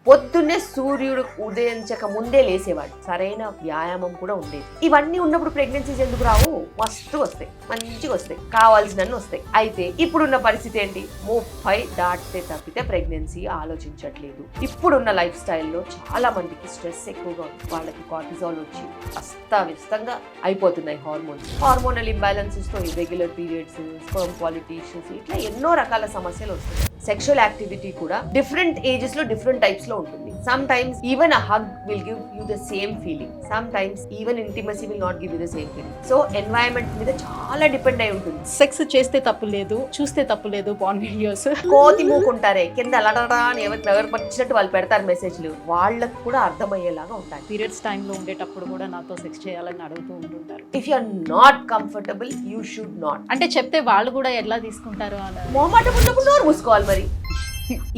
పొద్దున్నే సూర్యుడు ఉదయించక ముందే లేసేవాడు, సరైన వ్యాయామం కూడా ఉండేది. ఇవన్నీ ఉన్నప్పుడు ప్రెగ్నెన్సీస్ ఎందుకు రావు? మస్తు వస్తాయి, మంచిగా వస్తాయి, కావాల్సినన్ని వస్తాయి. అయితే ఇప్పుడున్న పరిస్థితి ఏంటి? 30 దాటితే తప్పితే ప్రెగ్నెన్సీ ఆలోచించట్లేదు. ఇప్పుడున్న లైఫ్ స్టైల్లో చాలా మందికి స్ట్రెస్ ఎక్కువగా ఉంది, వాళ్ళకి కార్టిజాల్ వచ్చి అస్తవ్యస్తంగా అయిపోతున్నాయి హార్మోనల్ ఇంబ్యాలెన్సెస్ తో irregular periods, sperm quality issues, ఇట్లా ఎన్నో రకాల సమస్యలు వస్తున్నాయి. సెక్షువల్ యాక్టివిటీ కూడా డిఫరెంట్ ఏజెస్ లో డిఫరెంట్ టైప్స్ లో ఉంటుంది. Sometimes even a hug will give you the same feeling, sometimes even intimacy will not give you the same feeling. So environment మీద చాలా డిపెండ్ అయి ఉంటుంది. Sex చేస్తే తప్పు లేదు, చూస్తే తప్పు లేదు, పాన్ వీడియోస్ కోతి మూకుంటారే కింద అలడరా అని ఎవరు పట్టించినట్టు వాళ్ళు పెడతారు మెసేజ్లు, వాళ్ళకు కూడా అర్థమయ్యేలాగా ఉంటాయి. పీరియడ్స్ టైంలో ఉండేటప్పుడు కూడా నాతో సెక్స్ చేయాలని అడుగుతూ ఉంటుంటారు. If you are not comfortable you should not. అంటే చెప్తే వాళ్ళు కూడా ఎలా తీసుకుంటారు అని మొహమాటం ఉన్నప్పుడు నోరు మూసుకోవాలి. మరి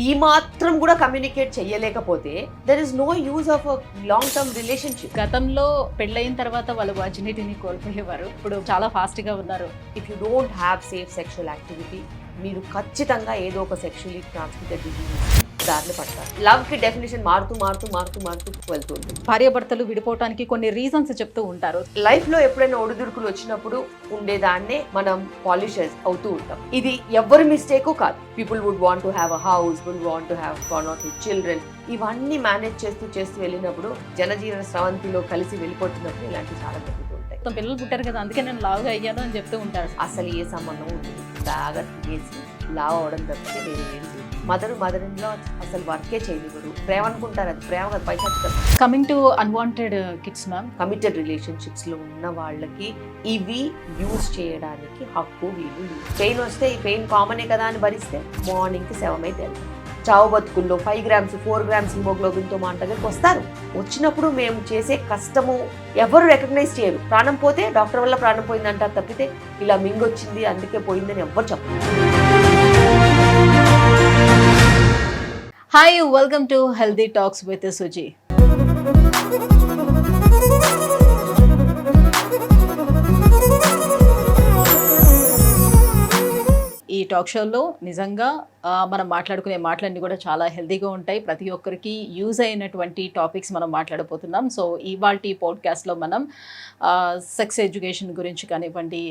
ఈ మాత్రం కూడా కమ్యూనికేట్ చెయ్యలేకపోతే there is no use of a long term relationship. గతంలో పెళ్ళైన తర్వాత వాళ్ళు వర్జినిటీని కోల్పోయేవారు, ఇప్పుడు చాలా ఫాస్ట్ గా ఉన్నారు. If you don't have safe sexual activity, మీరు ఖచ్చితంగా ఏదో ఒక సెక్షువల్లీ ట్రాన్స్మిటెడ్ డిజీజ్ దారిని పడతారు. లవ్ కి డెఫినేషన్ మారుతూ వెళ్తుంది. భార్యాభర్తలు విడిపోవటానికి కొన్ని రీజన్స్ చెప్తూ ఉంటారు. లైఫ్ లో ఎప్పుడైనా ఒడిదుడుకులు వచ్చినప్పుడు ఉండేదాన్నే మనం పాలిష్ అవుతూ ఉంటాం. ఇది ఎవరి మిస్టేక్ కాదు. People would want to have a house, would want to have 1 or 2 children. ఇవన్నీ మేనేజ్ చేస్తూ వెళ్ళినప్పుడు జనజీవన స్రవంతిలో కలిసి వెళ్ళిపోతున్నప్పుడు ఇలాంటి చాలా జరుగుతూ ఉంటాయి. పిల్లలు పుట్టారు కదా అందుకే నేను లావుగా అయ్యాను అని చెప్తూ ఉంటారు. అసలు ఏ సంబంధం ఉంటుంది? బాగా తినేసి లావ్ అవడం తప్పితే వేరే ఏం లేదు. మదర్ ఇన్ లా అసలు వర్కే చేయనివ్వరు. ప్రేమ అనుకుంటారు, అది ప్రేమ కదా, పైసా. Coming to unwanted kids ma'am, committed relationships లో ఉన్న వాళ్ళకి ఇవి యూజ్ చేయడానికి హక్కు వీలు. పెయిన్ వస్తే ఈ పెయిన్ కామనే కదా అని భరిస్తే మార్నింగ్ కి శవమైతే వెళ్తారు. చావు బతుకుల్లో 5 grams 4 grams హిమోగ్లోబిన్ తో మా దగ్గరికి వస్తారు. వచ్చినప్పుడు మేము చేసే కష్టము ఎవరు రికగ్నైజ్ చేయరు. ప్రాణం పోతే డాక్టర్ వల్ల ప్రాణం పోయిందంటారు తప్పితే ఇలా మింగొచ్చింది అందుకే పోయిందని ఎవ్వరు చెప్పరు. Hi, welcome to healthy talks with Suji. ఈ టాక్ షోలో నిజంగా మనం మాట్లాడుకునే మాటలన్నీ కూడా చాలా హెల్తీగా ఉంటాయి. ప్రతి ఒక్కరికి యూజ్ అయినటువంటి టాపిక్స్ మనం మాట్లాడబోతున్నాం. సో ఇవాల్టి పాడ్కాస్ట్లో మనం సెక్స్ ఎడ్యుకేషన్ గురించి కానివ్వండి,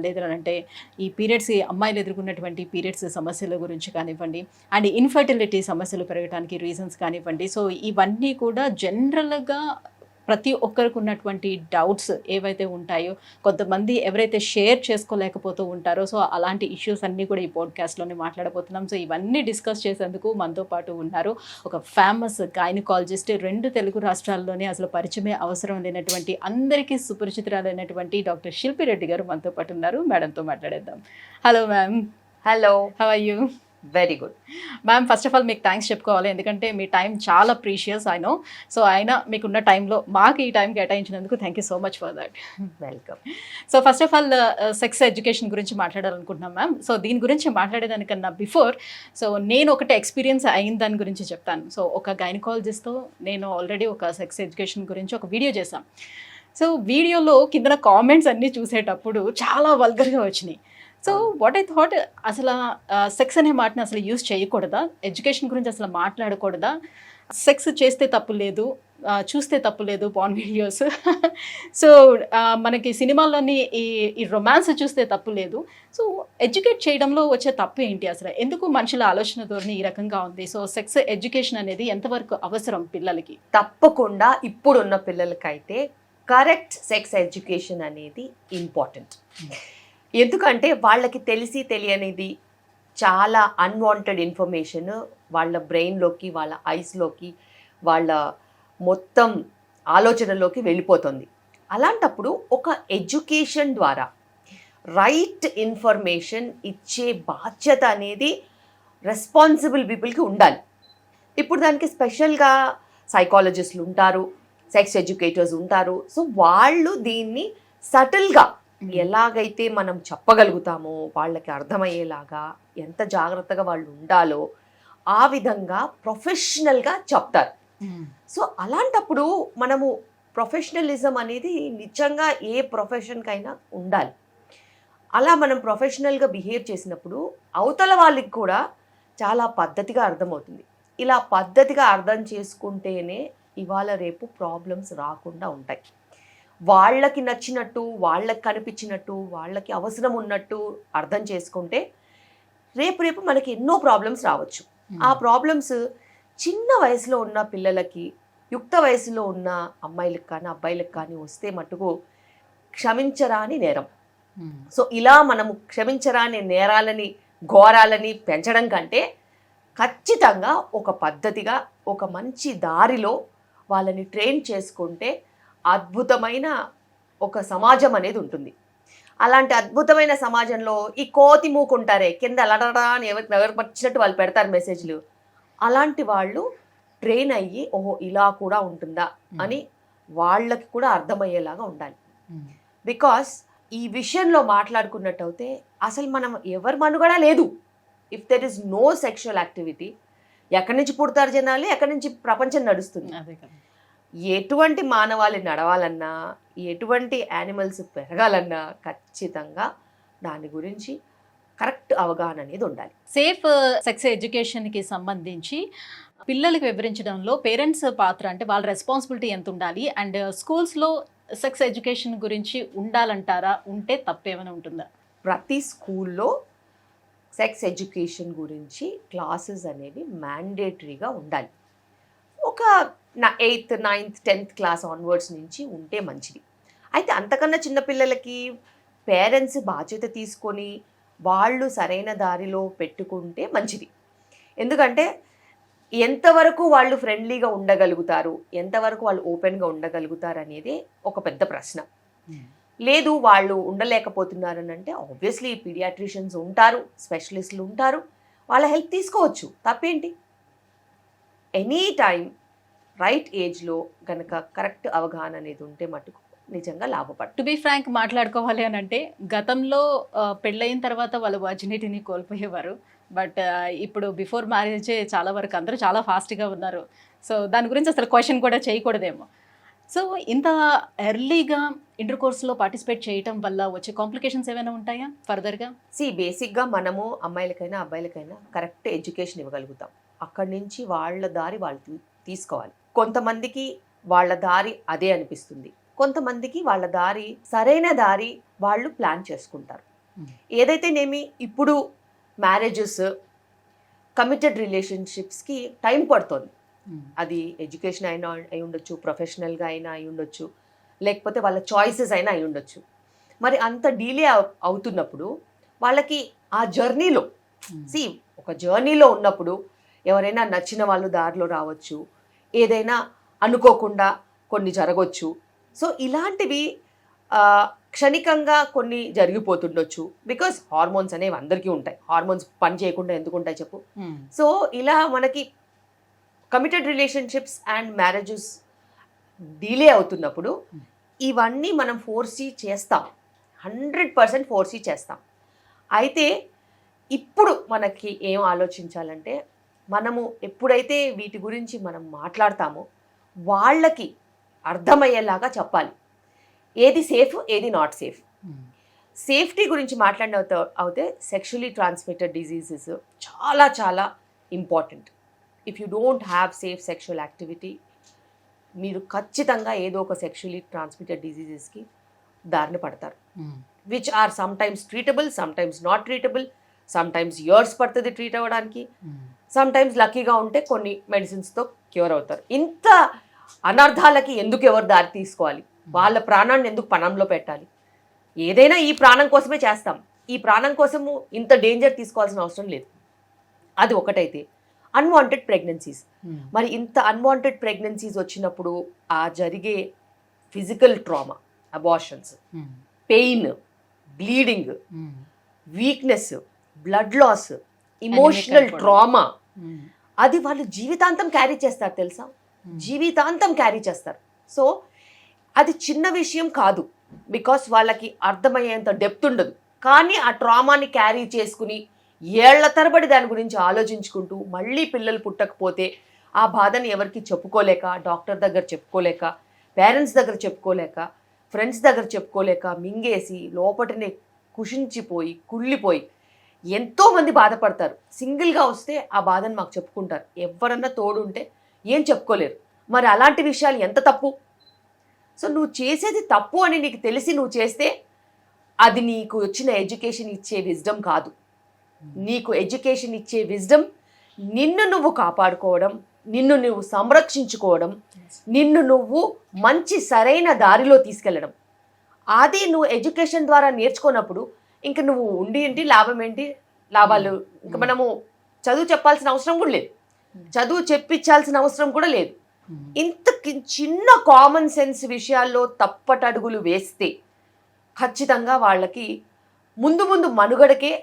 లేదంటే ఈ పీరియడ్స్ అమ్మాయిలు ఎదుర్కొన్నటువంటి పీరియడ్స్ సమస్యల గురించి కానివ్వండి, అండ్ ఇన్ఫర్టిలిటీ సమస్యలు పెరగడానికి రీజన్స్ కానివ్వండి. సో ఇవన్నీ కూడా జనరల్గా ప్రతి ఒక్కరికి ఉన్నటువంటి డౌట్స్ ఏవైతే ఉంటాయో, కొంతమంది ఎవరైతే షేర్ చేసుకోలేకపోతూ ఉంటారో, సో అలాంటి ఇష్యూస్ అన్నీ కూడా ఈ పాడ్కాస్ట్లోనే మాట్లాడబోతున్నాం. సో ఇవన్నీ డిస్కస్ చేసేందుకు మనతో పాటు ఉన్నారు ఒక ఫేమస్ గైనకాలజిస్ట్. 2 తెలుగు రాష్ట్రాల్లోనే అసలు పరిచయమే అవసరం లేనటువంటి, అందరికీ సుపరిచితురాలైనటువంటి డాక్టర్ శిల్పి రెడ్డి గారు మనతో పాటు ఉన్నారు. మేడంతో మాట్లాడేద్దాం. Hello ma'am. Hello, how are you? Very good ma'am. First of all మీకు థ్యాంక్స్ చెప్పుకోవాలి, ఎందుకంటే మీ టైం చాలా ప్రీషియస్ ఐ నో. సో అయినా మీకున్న టైంలో మాకు ఈ టైం కేటాయించినందుకు thank you so much for that. Welcome. So first of all sex education గురించి మాట్లాడాలనుకుంటున్నాం మ్యామ్. సో దీని గురించి మాట్లాడేదానికన్నా బిఫోర్, సో నేను ఒకటి ఎక్స్పీరియన్స్ అయిన దాని గురించి చెప్తాను. సో ఒక గైనకాలజిస్ట్తో నేను ఆల్రెడీ ఒక సెక్స్ ఎడ్యుకేషన్ గురించి ఒక వీడియో చేశాం. సో వీడియోలో కింద కామెంట్స్ అన్నీ చూసేటప్పుడు చాలా వల్గర్గా వచ్చినాయి. సో వాట్ ఐ థాట్, అసలు సెక్స్ అనే మాటని అసలు యూజ్ చేయకూడదా? ఎడ్యుకేషన్ గురించి అసలు మాట్లాడకూడదా? సెక్స్ చేస్తే తప్పు లేదు, చూస్తే తప్పు లేదు, పాన్ వీడియోస్. సో మనకి సినిమాల్లోని ఈ రొమాన్స్ చూస్తే తప్పు లేదు. సో ఎడ్యుకేట్ చేయడంలో వచ్చే తప్పు ఏంటి? అసలు ఎందుకు మనుషుల ఆలోచన ధోరణి ఈ రకంగా ఉంది? సో సెక్స్ ఎడ్యుకేషన్ అనేది ఎంతవరకు అవసరం పిల్లలకి? తప్పకుండా ఇప్పుడున్న పిల్లలకైతే కరెక్ట్ సెక్స్ ఎడ్యుకేషన్ అనేది ఇంపార్టెంట్. ఎందుకంటే వాళ్ళకి తెలిసి తెలియనిది చాలా అన్వాంటెడ్ ఇన్ఫర్మేషన్ వాళ్ళ బ్రెయిన్లోకి, వాళ్ళ ఐస్లోకి, వాళ్ళ మొత్తం ఆలోచనలోకి వెళ్ళిపోతుంది. అలాంటప్పుడు ఒక ఎడ్యుకేషన్ ద్వారా రైట్ ఇన్ఫర్మేషన్ ఇచ్చే బాధ్యత అనేది రెస్పాన్సిబుల్ పీపుల్కి ఉండాలి. ఇప్పుడు దానికి స్పెషల్గా సైకాలజిస్టులు ఉంటారు, సెక్స్ ఎడ్యుకేటర్స్ ఉంటారు. సో వాళ్ళు దీన్ని సటిల్గా ఎలాగైతే మనం చెప్పగలుగుతామో, వాళ్ళకి అర్థమయ్యేలాగా ఎంత జాగ్రత్తగా వాళ్ళు ఉండాలో ఆ విధంగా ప్రొఫెషనల్గా చెప్తారు. సో అలాంటప్పుడు మనము ప్రొఫెషనలిజం అనేది నిజంగా ఏ ప్రొఫెషన్కైనా ఉండాలి. అలా మనం ప్రొఫెషనల్గా బిహేవ్ చేసినప్పుడు అవతల వాళ్ళకి కూడా చాలా పద్ధతిగా అర్థమవుతుంది. ఇలా పద్ధతిగా అర్థం చేసుకుంటేనే ఇవాళ రేపు ప్రాబ్లమ్స్ రాకుండా ఉంటాయి. వాళ్ళకి నచ్చినట్టు, వాళ్ళకి కనిపించినట్టు, వాళ్ళకి అవసరం ఉన్నట్టు అర్థం చేసుకుంటే రేపు మనకి ఎన్నో ప్రాబ్లమ్స్ రావచ్చు. ఆ ప్రాబ్లమ్స్ చిన్న వయసులో ఉన్న పిల్లలకి, యుక్త వయసులో ఉన్న అమ్మాయిలకు కానీ అబ్బాయిలకు కానీ వస్తే మటుకు క్షమించరాని నేరం. సో ఇలా మనము క్షమించరాని నేరాలని, ఘోరాలని పెంచడం కంటే ఖచ్చితంగా ఒక పద్ధతిగా, ఒక మంచి దారిలో వాళ్ళని ట్రైన్ చేసుకుంటే అద్భుతమైన ఒక సమాజం అనేది ఉంటుంది. అలాంటి అద్భుతమైన సమాజంలో ఈ కోతి మూకుంటారే కింద అలడడా అని ఎవరు వచ్చినట్టు వాళ్ళు పెడతారు మెసేజ్లు, అలాంటి వాళ్ళు ట్రైన్ అయ్యి ఓహో ఇలా కూడా ఉంటుందా అని వాళ్ళకి కూడా అర్థమయ్యేలాగా ఉండాలి. బికాస్ ఈ విషయంలో మాట్లాడుకున్నట్టయితే అసలు మనం ఎవరి మనుగడ లేదు. If there is no sexual activity, ఎక్కడి నుంచి పుడతారు జనాలు, ఎక్కడి నుంచి ప్రపంచం నడుస్తుంది. ఎటువంటి మానవాళి నడవాలన్నా, ఎటువంటి యానిమల్స్ పెరగాలన్నా ఖచ్చితంగా దాని గురించి కరెక్ట్ అవగాహన అనేది ఉండాలి. సేఫ్ సెక్స్ ఎడ్యుకేషన్కి సంబంధించి పిల్లలకు వివరించడంలో పేరెంట్స్ పాత్ర, అంటే వాళ్ళ రెస్పాన్సిబిలిటీ ఎంత ఉండాలి, అండ్ స్కూల్స్లో సెక్స్ ఎడ్యుకేషన్ గురించి ఉండాలంటారా, ఉంటే తప్పేమైనా ఉంటుందా? ప్రతి స్కూల్లో సెక్స్ ఎడ్యుకేషన్ గురించి క్లాసెస్ అనేవి మ్యాండేటరీగా ఉండాలి. ఒక 8th, 9th, 10th class onwards నుంచి ఉంటే మంచిది. అయితే అంతకన్నా చిన్నపిల్లలకి పేరెంట్స్ బాధ్యత తీసుకొని వాళ్ళు సరైన దారిలో పెట్టుకుంటే మంచిది. ఎందుకంటే ఎంతవరకు వాళ్ళు ఫ్రెండ్లీగా ఉండగలుగుతారు, ఎంతవరకు వాళ్ళు ఓపెన్గా ఉండగలుగుతారు అనేది ఒక పెద్ద ప్రశ్న. లేదు వాళ్ళు ఉండలేకపోతున్నారని అంటే ఆబ్వియస్లీ పీడియాట్రిషియన్స్ ఉంటారు, స్పెషలిస్టులు ఉంటారు, వాళ్ళ హెల్ప్ తీసుకోవచ్చు, తప్పేంటి. ఎనీ టైం రైట్ ఏజ్లో కనుక కరెక్ట్ అవగాహన అనేది ఉంటే మటుకు నిజంగా లాభపడు. టు బి ఫ్రాంక్ మాట్లాడుకోవాలి అని అంటే గతంలో పెళ్ళయిన తర్వాత వాళ్ళు వర్జినిటీని కోల్పోయేవారు, బట్ ఇప్పుడు బిఫోర్ మ్యారేజే చాలా వరకు అందరూ చాలా ఫాస్ట్గా ఉన్నారు. సో దాని గురించి అసలు క్వశ్చన్ కూడా చేయకూడదేమో. సో ఇంత ఎర్లీగా ఇంటర్ కోర్స్లో పార్టిసిపేట్ చేయటం వల్ల వచ్చే కాంప్లికేషన్స్ ఏమైనా ఉంటాయా ఫర్దర్గా? బేసిక్గా మనము అమ్మాయిలకైనా అబ్బాయిలకైనా కరెక్ట్ ఎడ్యుకేషన్ ఇవ్వగలుగుతాం. అక్కడి నుంచి వాళ్ళ దారి వాళ్ళు తీసుకోవాలి. కొంతమందికి వాళ్ళ దారి అదే అనిపిస్తుంది, కొంతమందికి వాళ్ళ దారి సరైన దారి వాళ్ళు ప్లాన్ చేసుకుంటారు. ఏదైతేనేమి ఇప్పుడు మ్యారేజెస్, కమిటెడ్ రిలేషన్షిప్స్కి టైం పడుతుంది. అది ఎడ్యుకేషన్ అయినా అయి ఉండొచ్చు, ప్రొఫెషనల్గా అయినా అయి ఉండొచ్చు, లేకపోతే వాళ్ళ చాయిసెస్ అయినా అయి ఉండొచ్చు. మరి అంత డీలే అవుతున్నప్పుడు వాళ్ళకి ఆ జర్నీలో ఒక జర్నీలో ఉన్నప్పుడు ఎవరైనా నచ్చిన వాళ్ళు దారిలో రావచ్చు, ఏదైనా అనుకోకుండా కొన్ని జరగవచ్చు. సో ఇలాంటివి క్షణికంగా కొన్ని జరిగిపోతుండొచ్చు. బికాస్ హార్మోన్స్ అనేవి అందరికీ ఉంటాయి, హార్మోన్స్ పని చేయకుండా ఎందుకు ఉంటాయి చెప్పు. సో ఇలా మనకి committed relationships and marriages delay అవుతున్నప్పుడు ఇవన్నీ మనం ఫోర్సీ చేస్తాం, 100% ఫోర్సీ చేస్తాం. అయితే ఇప్పుడు మనకి ఏం ఆలోచించాలంటే, మనము ఎప్పుడైతే వీటి గురించి మనం మాట్లాడతామో వాళ్ళకి అర్థమయ్యేలాగా చెప్పాలి, ఏది సేఫ్ ఏది నాట్ సేఫ్. సేఫ్టీ గురించి మాట్లాడిన అవుతే సెక్షువలీ ట్రాన్స్మిటెడ్ డిజీజెస్ చాలా చాలా important. If you don't have safe sexual activity, మీరు ఖచ్చితంగా ఏదో ఒక సెక్షువలీ ట్రాన్స్మిటెడ్ డిజీజెస్కి దారిన పడతారు, which or sometimes treatable, sometimes not treatable, sometimes years పడుతుంది ట్రీట్ అవ్వడానికి, సమ్టైమ్స్ లక్కీగా ఉంటే కొన్ని మెడిసిన్స్తో క్యూర్ అవుతారు. ఇంత అనర్థాలకి ఎందుకు ఎవరు దారి తీసుకోవాలి? వాళ్ళ ప్రాణాన్ని ఎందుకు పణంలో పెట్టాలి? ఏదైనా ఈ ప్రాణం కోసమే చేస్తాం, ఈ ప్రాణం కోసము ఇంత డేంజర్ తీసుకోవాల్సిన అవసరం లేదు. అది ఒకటైతే అన్వాంటెడ్ ప్రెగ్నెన్సీస్, మరి ఇంత అన్వాంటెడ్ ప్రెగ్నెన్సీస్ వచ్చినప్పుడు ఆ జరిగే physical trauma, abortions, pain, bleeding, weakness, blood loss, emotional trauma, అది వాళ్ళు జీవితాంతం క్యారీ చేస్తారు తెలుసా, జీవితాంతం క్యారీ చేస్తారు. సో అది చిన్న విషయం కాదు, బికాస్ వాళ్ళకి అర్థమయ్యేంత డెప్త్ ఉండదు. కానీ ఆ ట్రామాని క్యారీ చేసుకుని ఏళ్ల తరబడి దాని గురించి ఆలోచించుకుంటూ మళ్ళీ పిల్లలు పుట్టకపోతే ఆ బాధని ఎవరికి చెప్పుకోలేక, డాక్టర్ దగ్గర చెప్పుకోలేక, పేరెంట్స్ దగ్గర చెప్పుకోలేక, ఫ్రెండ్స్ దగ్గర చెప్పుకోలేక మింగేసి లోపటినే కుషించిపోయి కుళ్ళిపోయి ఎంతో మంది బాధపడతారు. సింగిల్గా వస్తే ఆ బాధను మాకు చెప్పుకుంటారు. ఎవరన్నా తోడు ఉంటే ఏం చెప్పుకోలేరు. మరి అలాంటి విషయాలు ఎంత తప్పు. సో నువ్వు చేసేది తప్పు అని నీకు తెలిసి నువ్వు చేస్తే అది నీకు వచ్చిన ఎడ్యుకేషన్ ఇచ్చే విజ్డమ్ కాదు. నీకు ఎడ్యుకేషన్ ఇచ్చే విజ్డమ్ నిన్ను నువ్వు కాపాడుకోవడం, నిన్ను నువ్వు సంరక్షించుకోవడం, నిన్ను నువ్వు మంచి సరైన దారిలో తీసుకెళ్ళడం. అది నువ్వు ఎడ్యుకేషన్ ద్వారా నేర్చుకున్నప్పుడు ఇంక నువ్వు ఉండి ఏంటి లాభం ఏంటి, లాభాలు ఇంకా మనము చదువు చెప్పాల్సిన అవసరం కూడా లేదు, చదువు చెప్పించాల్సిన అవసరం కూడా లేదు. ఇంత చిన్న కామన్ సెన్స్ విషయాల్లో తప్పటడుగులు వేస్తే ఖచ్చితంగా వాళ్ళకి ముందు ముందు మనుగడకే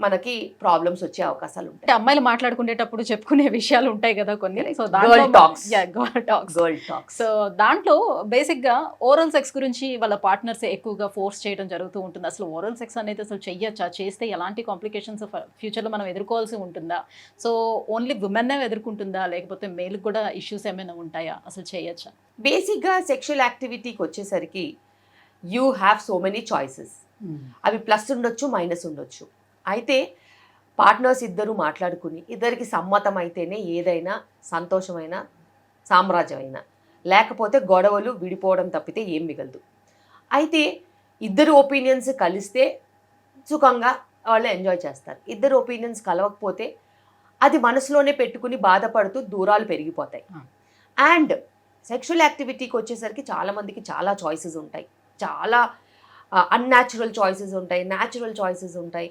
మనకి ప్రాబ్లమ్స్ వచ్చే అవకాశాలు ఉంటాయి. అంటే అమ్మాయిలు మాట్లాడుకునేటప్పుడు చెప్పుకునే విషయాలు ఉంటాయి కదా కొన్ని. So girl talks. సో దాంట్లో బేసిక్ గా ఓరల్ సెక్స్ గురించి వాళ్ళ పార్ట్నర్స్ ఎక్కువగా ఫోర్స్ చేయడం జరుగుతూ ఉంటుంది. అసలు ఓరల్ సెక్స్ అనేది అసలు చెయ్యొచ్చా, చేస్తే ఎలాంటి కాంప్లికేషన్స్ ఫ్యూచర్ లో మనం ఎదుర్కోవాల్సి ఉంటుందా, సో ఓన్లీ ఉమెన్ ఎదుర్కొంటుందా లేకపోతే మేల్ కూడా ఇష్యూస్ ఏమైనా ఉంటాయా, అసలు చేయొచ్చా? బేసిక్ గా సెక్షువల్ యాక్టివిటీకి వచ్చేసరికి you have so many choices. అవి ప్లస్ ఉండొచ్చు, మైనస్ ఉండొచ్చు. అయితే పార్ట్నర్స్ ఇద్దరు మాట్లాడుకుని ఇద్దరికి సమ్మతం అయితేనే ఏదైనా సంతోషమైన సామ్రాజ్యమైన, లేకపోతే గొడవలు విడిపోవడం తప్పితే ఏం మిగలదు. అయితే ఇద్దరు ఒపీనియన్స్ కలిస్తే సుఖంగా వాళ్ళు ఎంజాయ్ చేస్తారు. ఇద్దరు ఒపీనియన్స్ కలవకపోతే అది మనసులోనే పెట్టుకుని బాధపడుతూ దూరాలు పెరిగిపోతాయి. అండ్ సెక్షువల్ యాక్టివిటీకి వచ్చేసరికి చాలామందికి చాలా చాయిసెస్ ఉంటాయి. చాలా అన్యాచురల్ చాయిసెస్ ఉంటాయి, న్యాచురల్ చాయిసెస్ ఉంటాయి.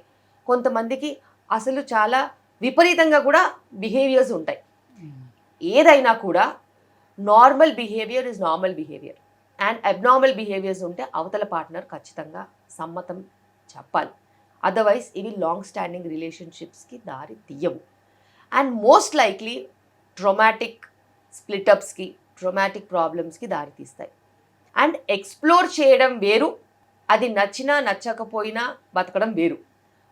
కొంతమందికి అసలు చాలా విపరీతంగా కూడా బిహేవియర్స్ ఉంటాయి. ఏదైనా కూడా normal behaviour is normal behaviour and abnormal behaviours ఉంటే అవతల పార్ట్నర్ ఖచ్చితంగా సమ్మతం చెప్పాలి. అదర్వైజ్ ఇవి లాంగ్ స్టాండింగ్ రిలేషన్షిప్స్కి దారి తీయవు. అండ్ మోస్ట్ లైక్లీ ట్రొమాటిక్ స్ప్లిటప్స్కి, ట్రొమాటిక్ ప్రాబ్లమ్స్కి దారి తీస్తాయి. అండ్ ఎక్స్ప్లోర్ చేయడం వేరు, అది నచ్చినా నచ్చకపోయినా బతకడం వేరు.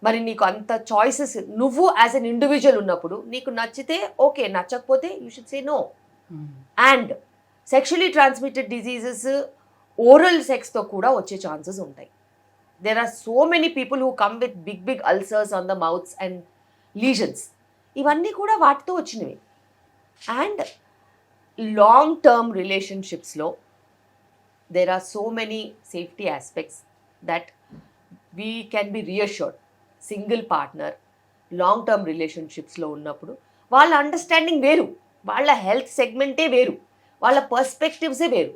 మరి నీకు అంత చాయిసెస్ నువ్వు యాజ్ అన్ ఇండివిజువల్ ఉన్నప్పుడు నీకు నచ్చితే ఓకే, నచ్చకపోతే you should say no. And sexually transmitted diseases oral సెక్స్తో కూడా వచ్చే ఛాన్సెస్ ఉంటాయి. There are so many people who come with big big ulcers on the mouths and lesions. ఇవన్నీ కూడా వాటితో వచ్చినవి. అండ్ లాంగ్ టర్మ్ రిలేషన్షిప్స్లో there are so many safety aspects that we can be reassured. Single partner long term రిలేషన్షిప్స్లో ఉన్నప్పుడు వాళ్ళ understanding వేరు, వాళ్ళ హెల్త్ సెగ్మెంటే వేరు, వాళ్ళ పర్స్పెక్టివ్సే వేరు.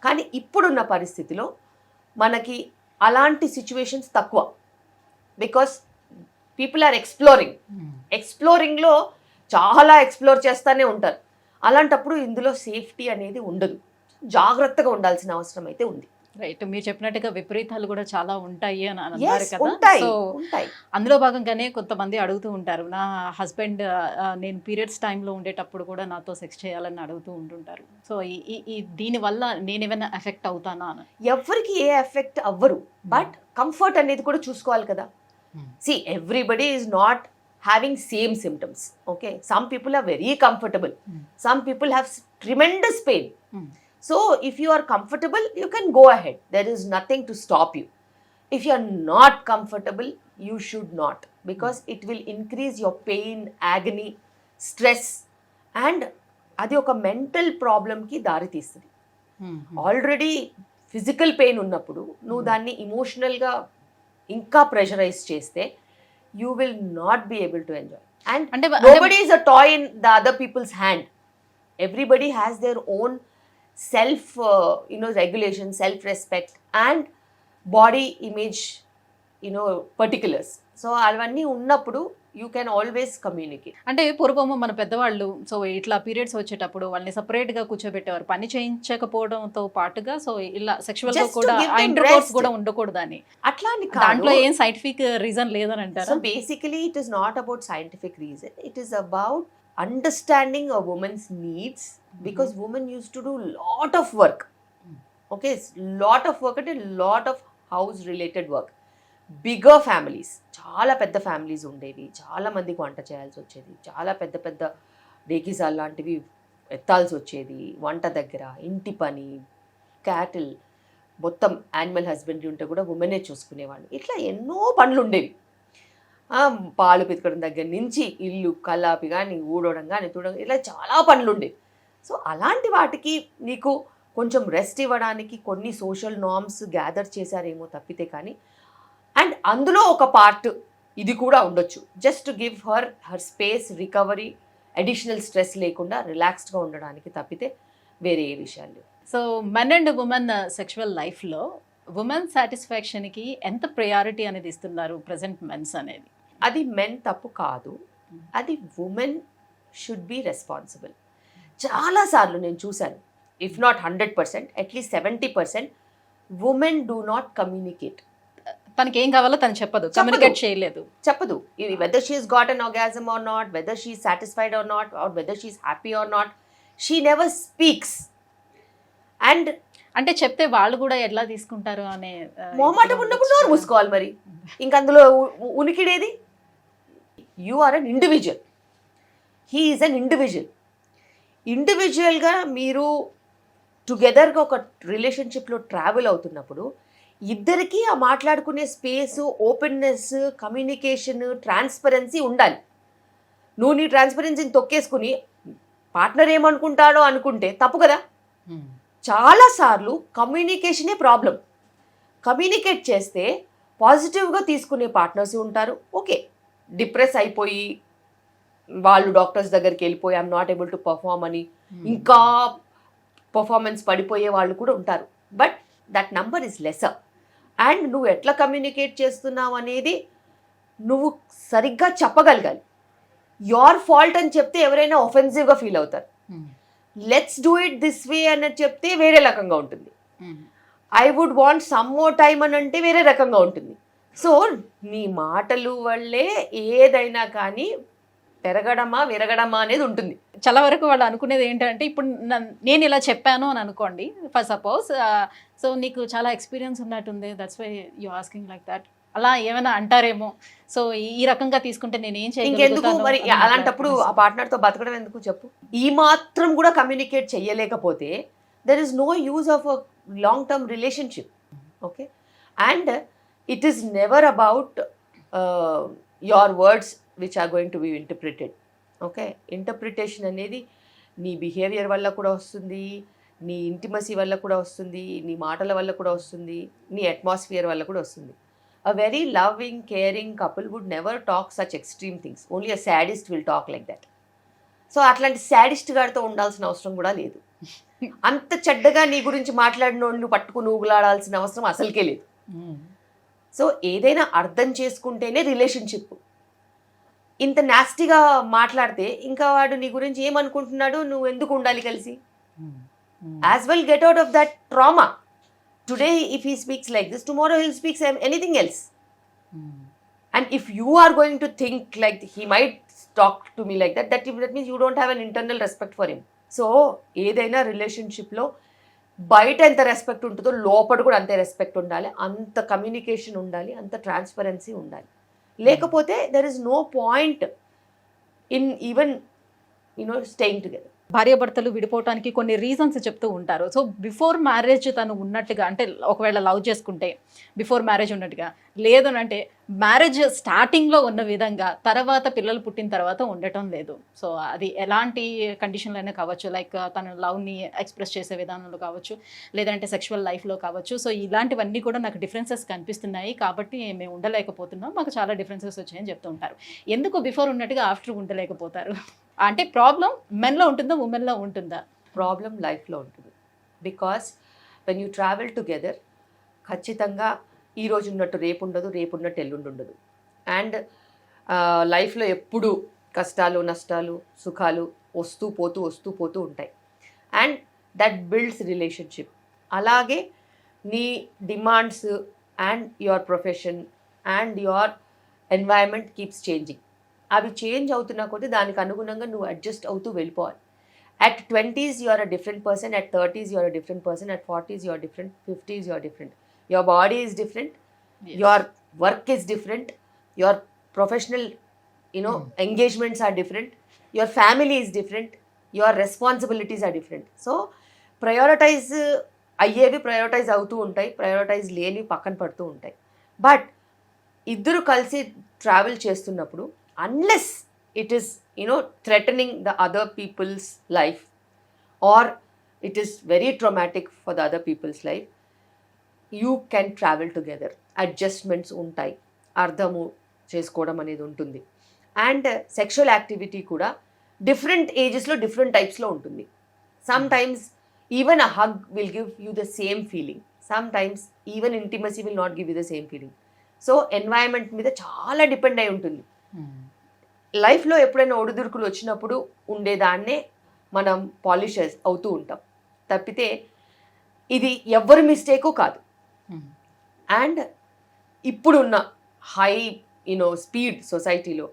కానీ ఇప్పుడున్న పరిస్థితిలో మనకి అలాంటి సిచ్యువేషన్స్ తక్కువ. బికాస్ పీపుల్ ఆర్ ఎక్స్ప్లోరింగ్లో చాలా ఎక్స్ప్లోర్ చేస్తూనే ఉంటారు. అలాంటప్పుడు ఇందులో సేఫ్టీ అనేది ఉండదు. జాగ్రత్తగా ఉండాల్సిన అవసరం అయితే ఉంది. రైట్, మీరు చెప్పినట్టుగా విపరీతాలు కూడా చాలా ఉంటాయి అని అన్నారు కదా. సో ఉంటాయి. అందులో భాగంగానే కొంతమంది అడుగుతూ ఉంటారు, నా హస్బెండ్ నేను పీరియడ్స్ టైంలో ఉండేటప్పుడు కూడా నాతో సెక్స్ చేయాలని అడుగుతూ ఉంటుంటారు. సో ఈ దీనివల్ల నేను ఏమైనా ఎఫెక్ట్ అవుతానా అని. ఎవరికి ఏ ఎఫెక్ట్ అవ్వరు, బట్ కంఫర్ట్ అనేది కూడా చూసుకోవాలి కదా. See everybody is not having same symptoms. Okay, some people are very comfortable, some people have tremendous pain. So if you are comfortable, you can go ahead, there is nothing to stop you. If you are not comfortable, you should not, because it will increase your pain, agony, stress, and adi oka mental problem ki dari teestadi. Already physical pain ఉన్నప్పుడు నువ్వు దాన్ని emotional గా ఇంకా pressurise చేస్తే you will not be able to enjoy. And nobody is a toy in the other people's hand. Everybody has their own self regulation, self respect and body image particulars. So అవన్నీ ఉన్నప్పుడు you can always communicate. అంటే పూర్వము మన పెద్దవాళ్ళు so ఇట్లా periods వచ్చేటప్పుడు వాళ్ళని సపరేట్గా కూర్చోబెట్టేవారు, పని చేయించకపోవడంతో పాటుగా. సో ఇలా సెక్షువల్ గా కూడా ఇంటర్కోర్స్ కూడా ఉండకూడదని. అట్లా దాంట్లో ఏం సైంటిఫిక్ రీజన్ లేదని అంటారు. So basically it is not about scientific reason, it is about understanding a women's needs, because women use to do lot of work. Okay, lot of work అంటే lot of house related work. Bigger families, చాలా పెద్ద families ఉండేవి, చాలా మందికి వంట చేయాల్సి వచ్చేది, చాలా పెద్ద పెద్ద డేకిసాల్ లాంటివి ఎత్తాల్సి వచ్చేది, వంట దగ్గర ఇంటి పని, క్యాటిల్, మొత్తం యానిమల్ హస్బెండరీ ఉంటే కూడా ఉమెనే చూసుకునేవాళ్ళు. ఇట్లా ఎన్నో పనులు ఉండేవి. పాలు పితకడం దగ్గర నుంచి ఇల్లు కల్లాపి కానీ ఊడవడం కానీ తుడడం ఇలా చాలా పనులు ఉండేవి. సో అలాంటి వాటికి నీకు కొంచెం రెస్ట్ ఇవ్వడానికి కొన్ని సోషల్ నార్మ్స్ గ్యాదర్ చేశారేమో తప్పితే కానీ, అండ్ అందులో ఒక పార్ట్ ఇది కూడా ఉండొచ్చు, just give her space, recovery, additional stress లేకుండా రిలాక్స్డ్గా ఉండడానికి తప్పితే వేరే ఏ విషయాలు లేవు. So men and women sexual లైఫ్లో ఉమెన్ సాటిస్ఫాక్షన్కి ఎంత ప్రయారిటీ అనేది ఇస్తున్నారు ప్రజెంట్ మెన్స్ అనేది? అది మెన్ తప్పు కాదు, అది ఉమెన్ షుడ్ బి రెస్పాన్సిబుల్. చాలాసార్లు నేను చూశాను, if not 100%, at least 70% women do not communicate. తనకి ఏం కావాలో తను కమ్యూనికేట్ చేయలేదు, చెప్పదు. ఇది whether she's got an orgasm or not, whether she satisfied or not, or whether she's happy or not, she never speaks. And అంటే చెప్తే వాళ్ళు కూడా ఎట్లా తీసుకుంటారు అనే మొహమాటం ఉన్నప్పుడు నోరు మూసుకోవాలి మరి. ఇంక అందులో ఉనికిడేది? You are an individual, he is an individual. ఇండివిజువల్గా మీరు టుగెదర్గా ఒక రిలేషన్షిప్లో ట్రావెల్ అవుతున్నప్పుడు ఇద్దరికీ ఆ మాట్లాడుకునే స్పేసు, ఓపెన్నెస్, కమ్యూనికేషన్, ట్రాన్స్పరెన్సీ ఉండాలి. నువ్వు నీ ట్రాన్స్పరెన్సీని తొక్కేసుకుని పార్ట్నర్ ఏమనుకుంటాడో అనుకుంటే తప్పు కదా. చాలాసార్లు కమ్యూనికేషనే ప్రాబ్లం. కమ్యూనికేట్ చేస్తే పాజిటివ్గా తీసుకునే పార్ట్నర్స్ ఉంటారు. ఓకే, డిప్రెస్ అయిపోయి వాళ్ళు డాక్టర్స్ దగ్గరికి వెళ్ళిపోయి I'm not able to perform అని ఇంకా పర్ఫార్మెన్స్ పడిపోయే వాళ్ళు కూడా ఉంటారు. But that number is lesser. And నువ్వు ఎట్లా కమ్యూనికేట్ చేస్తున్నావు అనేది నువ్వు సరిగ్గా చెప్పగలగాలి. యోర్ ఫాల్ట్ అని చెప్తే ఎవరైనా ఒఫెన్సివ్గా ఫీల్ అవుతారు. Let's do it this way అన్నది చెప్తే వేరే రకంగా ఉంటుంది. I would want some more time అని అంటే వేరే రకంగా ఉంటుంది. సో నీ మాటలు వల్లే ఏదైనా కానీ పెరగడమా విరగడమా అనేది ఉంటుంది. చాలా వరకు వాళ్ళు అనుకునేది ఏంటంటే, ఇప్పుడు నేను ఇలా చెప్పాను అని అనుకోండి ఫర్ సపోజ్, సో నీకు చాలా ఎక్స్పీరియన్స్ ఉన్నట్టుంది, that's why you asking like that, అలా ఏమైనా అంటారేమో. సో ఈ రకంగా తీసుకుంటే నేను ఏం ఇంకెందుకు మరి అలాంటప్పుడు ఆ పార్ట్నర్తో బతకడం ఎందుకు చెప్పు. ఈ మాత్రం కూడా కమ్యూనికేట్ చెయ్యలేకపోతే there is no use of a long term relationship. Okay, and it is never about your words which are going to be interpreted. Okay, interpretation అనేది నీ బిహేవియర్ వల్ల కూడా వస్తుంది, నీ ఇంటిమసీ వల్ల కూడా వస్తుంది, నీ మాటల వల్ల కూడా వస్తుంది, నీ అట్మాస్ఫియర్ వల్ల కూడా వస్తుంది. A very loving, caring couple would never talk such extreme things. Only a sadist will talk like that. So అట్లాంటి సాడిస్ట్ గారితో ఉండాల్సిన అవసరం కూడా లేదు. అంత చెడ్డగా నీ గురించి మాట్లాడినోళ్ళు పట్టుకుని ఊగులాడాల్సిన అవసరం అసలుకే లేదు. సో ఏదైనా అర్థం చేసుకుంటేనే రిలేషన్షిప్. ఇంత నాస్టీగా మాట్లాడితే ఇంకా వాడు నీ గురించి ఏమనుకుంటున్నాడు, నువ్వు ఎందుకు ఉండాలి కలిసి? As well get out of that trauma. Today if he speaks like this, tomorrow he'll speak anything else. And if you are going to think like he might talk to me like that, that means you don't have an internal respect for him. So ఏదైనా రిలేషన్షిప్లో బయట ఎంత respect ఉంటుందో లోపల కూడా అంతే respect ఉండాలి, అంత కమ్యూనికేషన్ ఉండాలి, అంత ట్రాన్స్పరెన్సీ ఉండాలి. లేకపోతే there is no point in even staying together. భార్యాభర్తలు విడిపోవటానికి కొన్ని రీజన్స్ చెప్తూ ఉంటారు. సో బిఫోర్ మ్యారేజ్ తను ఉన్నట్టుగా, అంటే ఒకవేళ లవ్ చేసుకుంటే బిఫోర్ మ్యారేజ్ ఉన్నట్టుగా, లేదు అంటే మ్యారేజ్ స్టార్టింగ్లో ఉన్న విధంగా తర్వాత పిల్లలు పుట్టిన తర్వాత ఉండటం లేదు. సో అది ఎలాంటి కండిషన్లో అయినా కావచ్చు, లైక్ తన లవ్ని ఎక్స్ప్రెస్ చేసే విధానంలో కావచ్చు, లేదంటే సెక్షువల్ లైఫ్లో కావచ్చు. సో ఇలాంటివన్నీ కూడా నాకు డిఫరెన్సెస్ కనిపిస్తున్నాయి కాబట్టి మేము ఉండలేకపోతున్నాం, మాకు చాలా డిఫరెన్సెస్ వచ్చాయని చెప్తూ ఉంటారు. ఎందుకు బిఫోర్ ఉన్నట్టుగా ఆఫ్టర్ ఉండలేకపోతారు? అంటే ప్రాబ్లం మెన్లో ఉంటుందా ఉమెన్లో ఉంటుందా? ప్రాబ్లం లైఫ్లో ఉంటుంది. Because when you travel together ఖచ్చితంగా ఈ రోజు ఉన్నట్టు రేపు ఉండదు, రేపు ఉన్నట్టు ఎల్లుండి ఉండదు. అండ్ లైఫ్లో ఎప్పుడు కష్టాలు నష్టాలు సుఖాలు వస్తూ పోతూ ఉంటాయి. And that builds relationship. అలాగే నీ demands and your profession and your environment keeps changing. అవి చేంజ్ అవుతున్నా కొద్దీ దానికి అనుగుణంగా నువ్వు అడ్జస్ట్ అవుతూ వెళ్ళిపోవాలి. At 20s you are a different person, at 30s you are a different person, at 40s you are different, 50s you are different. Your body is different, yes. Your work is different, your professional engagements are different, your family is different, your responsibilities are different. So prioritize అయ్యేవి prioritize అవుతూ ఉంటాయి, prioritize లేని పక్కన పడుతూ ఉంటాయి. But ఇద్దరు కలిసి travel చేస్తున్నప్పుడు unless it is threatening the other people's life or it is very traumatic for the other people's life, you can travel together. Adjustments ఉంటాయి, అర్థము చేసుకోవడం అనేది ఉంటుంది. అండ్ సెక్షువల్ యాక్టివిటీ కూడా డిఫరెంట్ ఏజెస్లో డిఫరెంట్ టైప్స్లో ఉంటుంది. Sometimes even a hug will give you the same feeling, sometimes even intimacy will not give you the same feeling. So environment మీద చాలా డిపెండ్ అయి ఉంటుంది. లైఫ్లో ఎప్పుడైనా ఒడిదుడుకులు వచ్చినప్పుడు ఉండేదాన్నే మనం పాలిష్ అవుతూ ఉంటాం తప్పితే ఇది ఎవ్వరి మిస్టేకు కాదు. అండ్ ఇప్పుడున్న హై స్పీడ్ సొసైటీలో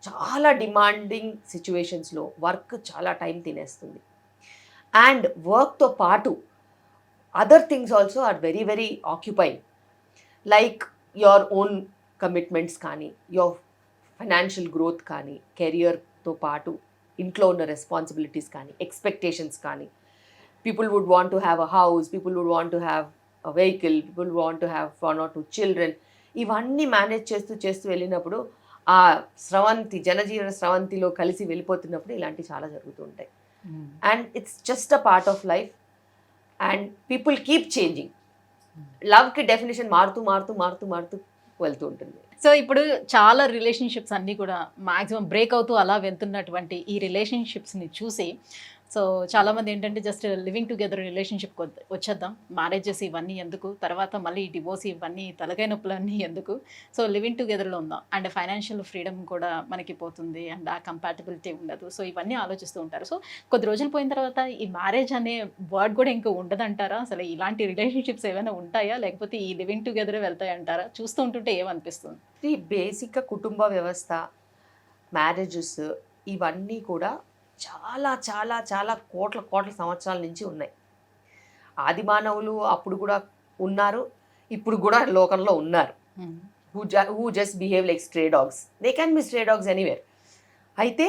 చాలా డిమాండింగ్ సిచ్యువేషన్స్లో వర్క్ చాలా టైం తినేస్తుంది. అండ్ వర్క్తో పాటు other things also are very very occupying, like your own commitments కానీ, యువర్ ఫైనాన్షియల్ గ్రోత్ కానీ, కెరియర్తో పాటు ఇంట్లో ఉన్న రెస్పాన్సిబిలిటీస్ కానీ, ఎక్స్పెక్టేషన్స్ కానీ. People would want to have a house, people would want to have a vehicle, people want to have 1 or 2 children. ఇవన్నీ manage చేస్తూ వెళ్ళినప్పుడు ఆ జనజీవన స్రవంతిలో కలిసి వెళ్ళిపోతున్నప్పుడు ఇలాంటివి చాలా జరుగుతూ ఉంటాయి. And it's just a part of life and people keep changing. లవ్కి డెఫినేషన్ మారుతూ వెళ్తూ ఉంటుంది. సో ఇప్పుడు చాలా రిలేషన్షిప్స్ అన్నీ కూడా మాక్సిమం బ్రేక్ అవుతూ అలా వెళ్తున్నటువంటి ఈ రిలేషన్షిప్స్ని చూసి సో చాలామంది ఏంటంటే జస్ట్ లివింగ్ టుగెదర్ రిలేషన్షిప్ వచ్చేద్దాం, మ్యారేజెస్ ఇవన్నీ ఎందుకు, తర్వాత మళ్ళీ డివోర్స్ ఇవన్నీ తలకాయ నొప్పులన్నీ ఎందుకు, సో లివింగ్ టుగెదర్లో ఉందాం అండ్ ఫైనాన్షియల్ ఫ్రీడమ్ కూడా మనకి పోతుంది అండ్ ఆ కంపాటబిలిటీ ఉండదు. సో ఇవన్నీ ఆలోచిస్తూ ఉంటారు. సో కొద్ది రోజులు పోయిన తర్వాత ఈ మ్యారేజ్ అనే వర్డ్ కూడా ఇంకా ఉండదంటారా? అసలు ఇలాంటి రిలేషన్షిప్స్ ఏమైనా ఉంటాయా, లేకపోతే ఈ లివింగ్ టుగెదరే వెళ్తాయంటారా? చూస్తూ ఉంటుంటే ఏమనిపిస్తుంది? బేసిక్గా కుటుంబ వ్యవస్థ, మ్యారేజెస్ ఇవన్నీ కూడా చాలా చాలా చాలా కోట్ల సంవత్సరాల నుంచి ఉన్నాయి. ఆది మానవులు అప్పుడు కూడా ఉన్నారు, ఇప్పుడు కూడా లోకంలో ఉన్నారు. Who just behave like stray dogs. They can be stray dogs anywhere. అయితే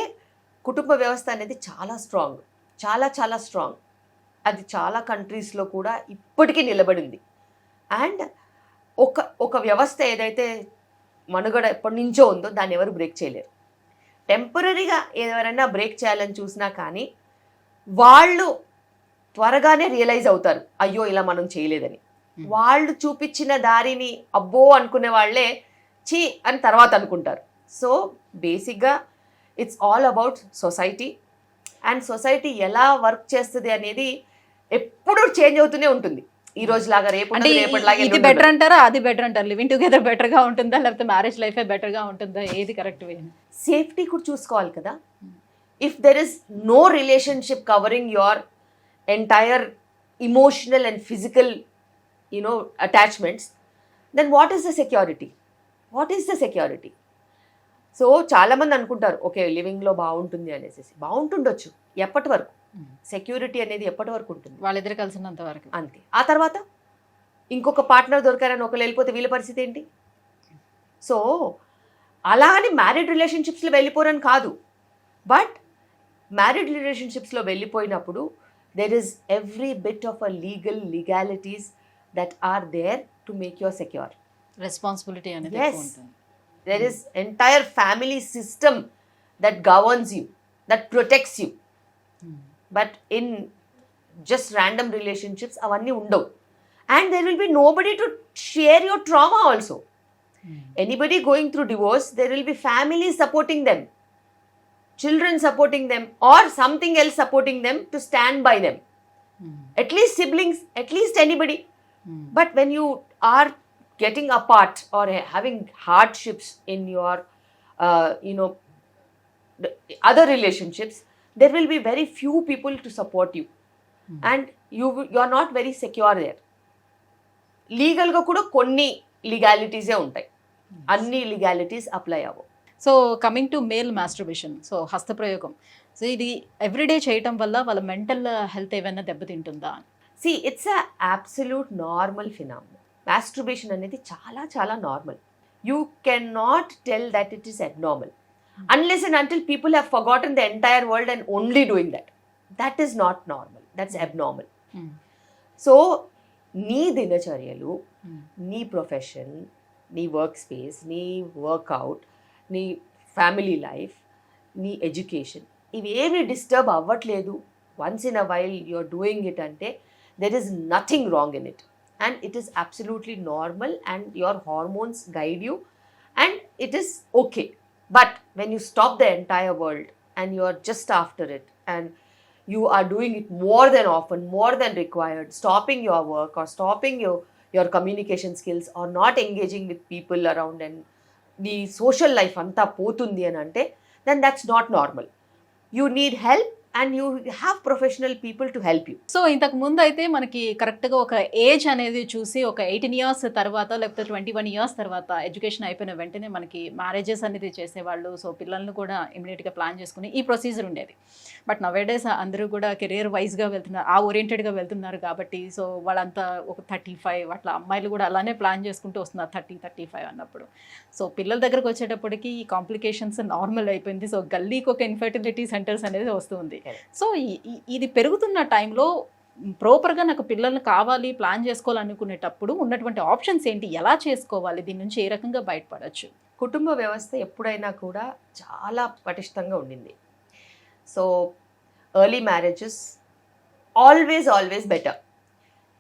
కుటుంబ వ్యవస్థ అనేది చాలా స్ట్రాంగ్, చాలా చాలా స్ట్రాంగ్. అది చాలా కంట్రీస్లో కూడా ఇప్పటికీ నిలబడింది. అండ్ ఒక వ్యవస్థ ఏదైతే మనుగడ ఎప్పటి నుంచో ఉందో దాన్ని ఎవరు బ్రేక్ చేయలేరు. టెంపరీగా ఎవరైనా బ్రేక్ చేయాలని చూసినా కానీ వాళ్ళు త్వరగానే రియలైజ్ అవుతారు, అయ్యో ఇలా మనం చేయలేదని. వాళ్ళు చూపించిన దారిని అబ్బో అనుకునే వాళ్ళే చీ అని తర్వాత అనుకుంటారు. సో బేసిక్గా it's all about society. And society ఎలా వర్క్ చేస్తుంది అనేది ఎప్పుడూ చేంజ్ అవుతూనే ఉంటుంది. ఈ రోజు లాగా రేపటిలాగా ఇది బెటర్ అంటారా, అది బెటర్ అంటారు? లివింగ్ టుగెదర్ బెటర్గా ఉంటుందా, లేకపోతే మ్యారేజ్ లైఫే బెటర్గా ఉంటుందా? ఏది కరెక్ట్ వే? సేఫ్టీ కూడా చూసుకోవాలి కదా. If there is no relationship covering your entire emotional and physical attachments, then what is the security? So చాలామంది అనుకుంటారు ఓకే లివింగ్లో బాగుంటుంది అనేసి. బాగుంటుండొచ్చు ఎప్పటి వరకు, సెక్యూరిటీ అనేది ఎప్పటి వరకు ఉంటుంది? వాళ్ళిద్దరు కలిసినంత వరకు అంతే. ఆ తర్వాత ఇంకొక పార్ట్నర్ దొరికారని ఒకరు వెళ్ళిపోతే వీళ్ళ పరిస్థితి ఏంటి? సో అలా అని మ్యారీడ్ రిలేషన్షిప్స్లో వెళ్ళిపోరని కాదు, బట్ మ్యారీడ్ రిలేషన్షిప్స్లో వెళ్ళిపోయినప్పుడు there is every bit of a legalities that are there to make your secure. Responsibility అనేది ఉంటుంది. There is entire family system that governs you, that protects you. But in just random relationships, avanni undavu. And there will be nobody to share your trauma also. Anybody going through divorce, there will be families supporting them, children supporting them, or something else supporting them to stand by them. At least siblings, at least anybody. But when you are getting apart or having hardships in your other relationships, there will be very few people to support you. And you are not very secure there. Legal ga kuda konni legalities e untai, anni legalities apply avvu. So coming to male masturbation, so హస్తప్రయోగం, so ఇది everyday చేయటం వల్ల వాళ్ళ mental health ఏమైనా దెబ్బతింటుందా? See, it's a absolute normal phenomenon. Masturbation అనేది చాలా చాలా normal. You cannot tell that it is abnormal unless and until people have forgotten the entire world and only doing that. That is not normal. That's abnormal. So నీ దినచర్యలు, నీ profession, నీ work space, నీ workout, నీ family life, నీ education ఇవేమి disturb అవ్వట్లేదు, once in a while you're doing it అంటే there is nothing wrong in it and it is absolutely normal and your hormones guide you and it is okay. But when you stop the entire world and you are just after it and you are doing it more than often, more than required, stopping your work or stopping your communication skills or not engaging with people around and the social life anta potundi అని అంటే then that's not normal. You need help and you have professional people to help you. So ఇంతకు ముందు అయితే మనకి కరెక్ట్గా ఒక age అనేది చూసి ఒక 18 ఇయర్స్ తర్వాత లేకపోతే 21 ఇయర్స్ తర్వాత ఎడ్యుకేషన్ అయిపోయిన వెంటనే మనకి మ్యారేజెస్ అనేది చేసేవాళ్ళు. సో పిల్లల్ని కూడా ఇమీడియట్గా ప్లాన్ చేసుకుని ఈ ప్రొసీజర్ ఉండేది. బట్ నవేడేస్ అందరూ కూడా కెరియర్ వైజ్గా వెళ్తున్నారు, ఆ ఓరియంటెడ్గా వెళ్తున్నారు కాబట్టి సో వాళ్ళంతా ఒక 35 అట్లా, అమ్మాయిలు కూడా అలానే ప్లాన్ చేసుకుంటూ వస్తున్నారు 30-35 అన్నప్పుడు. సో పిల్లల దగ్గరకు వచ్చేటప్పటికి ఈ కాంప్లికేషన్స్ నార్మల్ అయిపోయింది. సో గల్లీకి ఒక ఇన్ఫర్టిలిటీ సెంటర్స్ అనేది వస్తుంది. సో ఇది పెరుగుతున్న టైంలో ప్రాపర్గా నాకు పిల్లల్ని కావాలి ప్లాన్ చేసుకోవాలనుకునేటప్పుడు ఉన్నటువంటి ఆప్షన్స్ ఏంటి, ఎలా చేసుకోవాలి, దీని నుంచి ఏ రకంగా బయటపడవచ్చు? కుటుంబ వ్యవస్థ ఎప్పుడైనా కూడా చాలా పటిష్టంగా ఉండింది. So early marriages always better.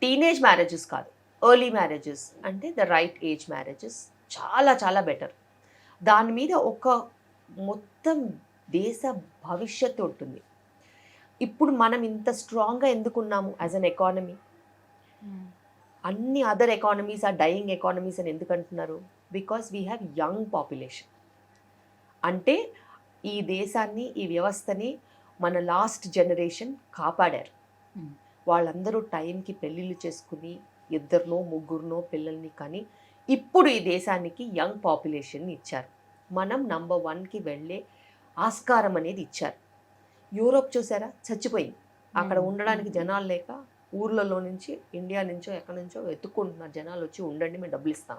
Teenage marriages కాదు, ఎర్లీ మ్యారేజెస్ అంటే ద రైట్ ఏజ్ మ్యారేజెస్ చాలా బెటర్. దాని మీద ఒక మొత్తం దేశ భవిష్యత్తు ఉంటుంది. ఇప్పుడు మనం ఇంత స్ట్రాంగ్గా ఎందుకున్నాము యాజ్ అన్ ఎకానమీ? అన్ని other economies are dying economies అని ఎందుకు అంటున్నారు? Because we have young population. అంటే ఈ దేశాన్ని, ఈ వ్యవస్థని మన లాస్ట్ జనరేషన్ కాపాడారు. వాళ్ళందరూ టైంకి పెళ్ళిళ్ళు చేసుకుని 2-3 పిల్లల్ని కానీ ఇప్పుడు ఈ దేశానికి యంగ్ పాపులేషన్ని ఇచ్చారు. మనం నంబర్ 1కి వెళ్ళే ఆస్కారం అనేది ఇచ్చారు. యూరోప్ చూసారా, చచ్చిపోయింది. అక్కడ ఉండడానికి జనాలు లేక ఊర్లలో నుంచి, ఇండియా నుంచో ఎక్కడి నుంచో వెతుక్కుంటున్నారు జనాలు, వచ్చి ఉండండి మేము డబ్బులు ఇస్తాం.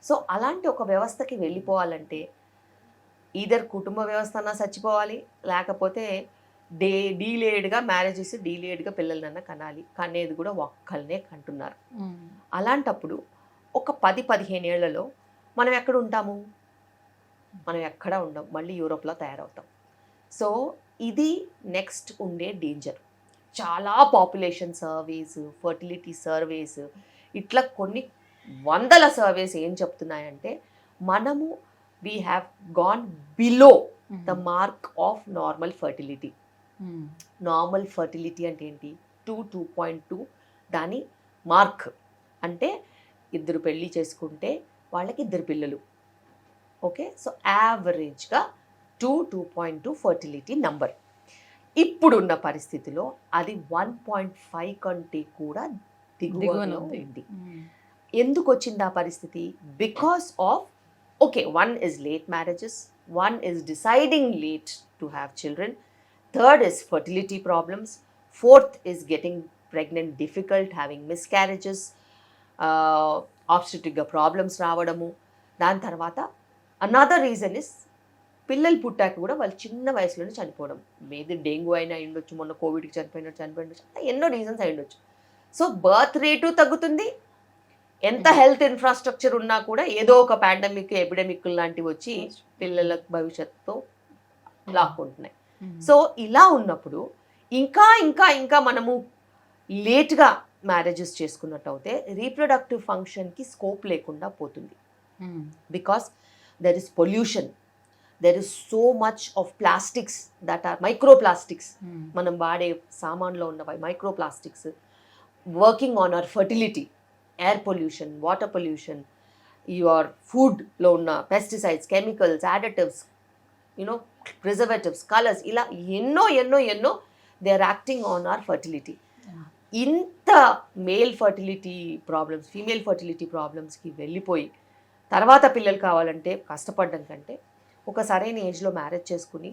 సో అలాంటి ఒక వ్యవస్థకి వెళ్ళిపోవాలంటే ఈధర్ కుటుంబ వ్యవస్థ అన్నా చచ్చిపోవాలి, లేకపోతే డీలేడ్గా మ్యారేజెస్, డీలేడ్గా పిల్లలన్నా కనాలి. కనేది కూడా ఒక్కళ్ళనే కంటున్నారు. అలాంటప్పుడు ఒక 10-15 ఏళ్లలో మనం ఎక్కడ ఉంటాము? మనం ఎక్కడా ఉండం, మళ్ళీ యూరోప్లో తయారవుతాం. సో ఇది నెక్స్ట్ ఉండే డేంజర్. చాలా పాపులేషన్ సర్వేస్, ఫర్టిలిటీ సర్వేస్, ఇట్లా కొన్ని 100 సర్వేస్ ఏం చెప్తున్నాయంటే మనము we have gone below the mark of normal fertility. Normal fertility అంటే ఏంటి? 2.2 దాని మార్క్. అంటే 2 పెళ్ళి చేసుకుంటే వాళ్ళకి 2 పిల్లలు. ఓకే, సో యావరేజ్గా 2.2 ఫర్టిలిటీ నంబర్. ఇప్పుడున్న పరిస్థితిలో అది 1.5 కంటే కూడా దిగువన ఉంది. ఎందుకు వచ్చింది ఆ పరిస్థితి? Because of one is late marriages, one is deciding late to have children, third is fertility problems, fourth is getting pregnant difficult, having miscarriages, obstetric problems రావడము. దాని తర్వాత another reason is పిల్లలు పుట్టాక కూడా వాళ్ళు చిన్న వయసులోనే చనిపోవడం. ఏది డెంగ్యూ అయినా అయ్యుండొచ్చు, మొన్న కోవిడ్కి చనిపోయినట్టు ఎన్నో రీజన్స్ అయ్యుండొచ్చు. సో బర్త్ రేటు తగ్గుతుంది. ఎంత హెల్త్ ఇన్ఫ్రాస్ట్రక్చర్ ఉన్నా కూడా ఏదో ఒక పాండమిక్, ఎపిడమిక్ లాంటివి వచ్చి పిల్లల భవిష్యత్తుతో లాక్కుంటున్నాయి. సో ఇలా ఉన్నప్పుడు ఇంకా మనము లేట్గా మ్యారేజెస్ చేసుకున్నట్టు అయితే రీప్రొడక్టివ్ ఫంక్షన్కి స్కోప్ లేకుండా పోతుంది. Because there is pollution, there is so much of plastics that are microplastics. మనం వాడే సామాన్లో ఉన్న microplastics working on our fertility. Air pollution, water pollution, your ఫుడ్లో ఉన్న pesticides, chemicals, additives, preservatives, colours, ఇలా ఎన్నో they are acting on our fertility. ఇంత male fertility problems, female fertility ప్రాబ్లమ్స్కి వెళ్ళిపోయి తర్వాత పిల్లలు కావాలంటే కష్టపడడం కంటే ఒక సరైన ఏజ్లో మ్యారేజ్ చేసుకుని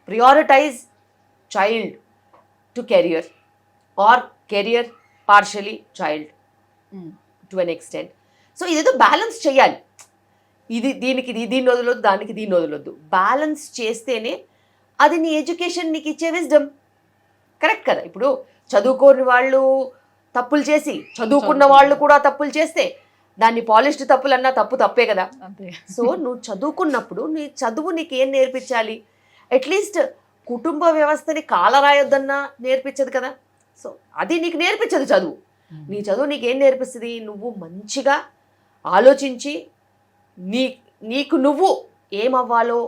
prioritise child to career or career partially child to an extent. So ఇదేదో బ్యాలెన్స్ చేయాలి. దీన్ని వదలొద్దు, దానికి దీన్ని వదలొద్దు. బ్యాలెన్స్ చేస్తేనే అది నీ ఎడ్యుకేషన్ నీకు ఇచ్చే విజ్డమ్. కరెక్ట్ కదా? ఇప్పుడు చదువుకోని వాళ్ళు తప్పులు చేసి, చదువుకున్న వాళ్ళు కూడా తప్పులు చేస్తే దాన్ని పాలిష్డ్ తప్పులన్నా తప్పే కదా. అంతే. సో నువ్వు చదువుకున్నప్పుడు నీ చదువు నీకు ఏం నేర్పించాలి? అట్లీస్ట్ కుటుంబ వ్యవస్థని కాలరాయొద్దన్నా నేర్పించదు కదా. సో అది నీకు నేర్పించదు చదువు. నీ చదువు నీకేం నేర్పిస్తుంది? నువ్వు మంచిగా ఆలోచించి నీకు నువ్వు ఏమవ్వాలో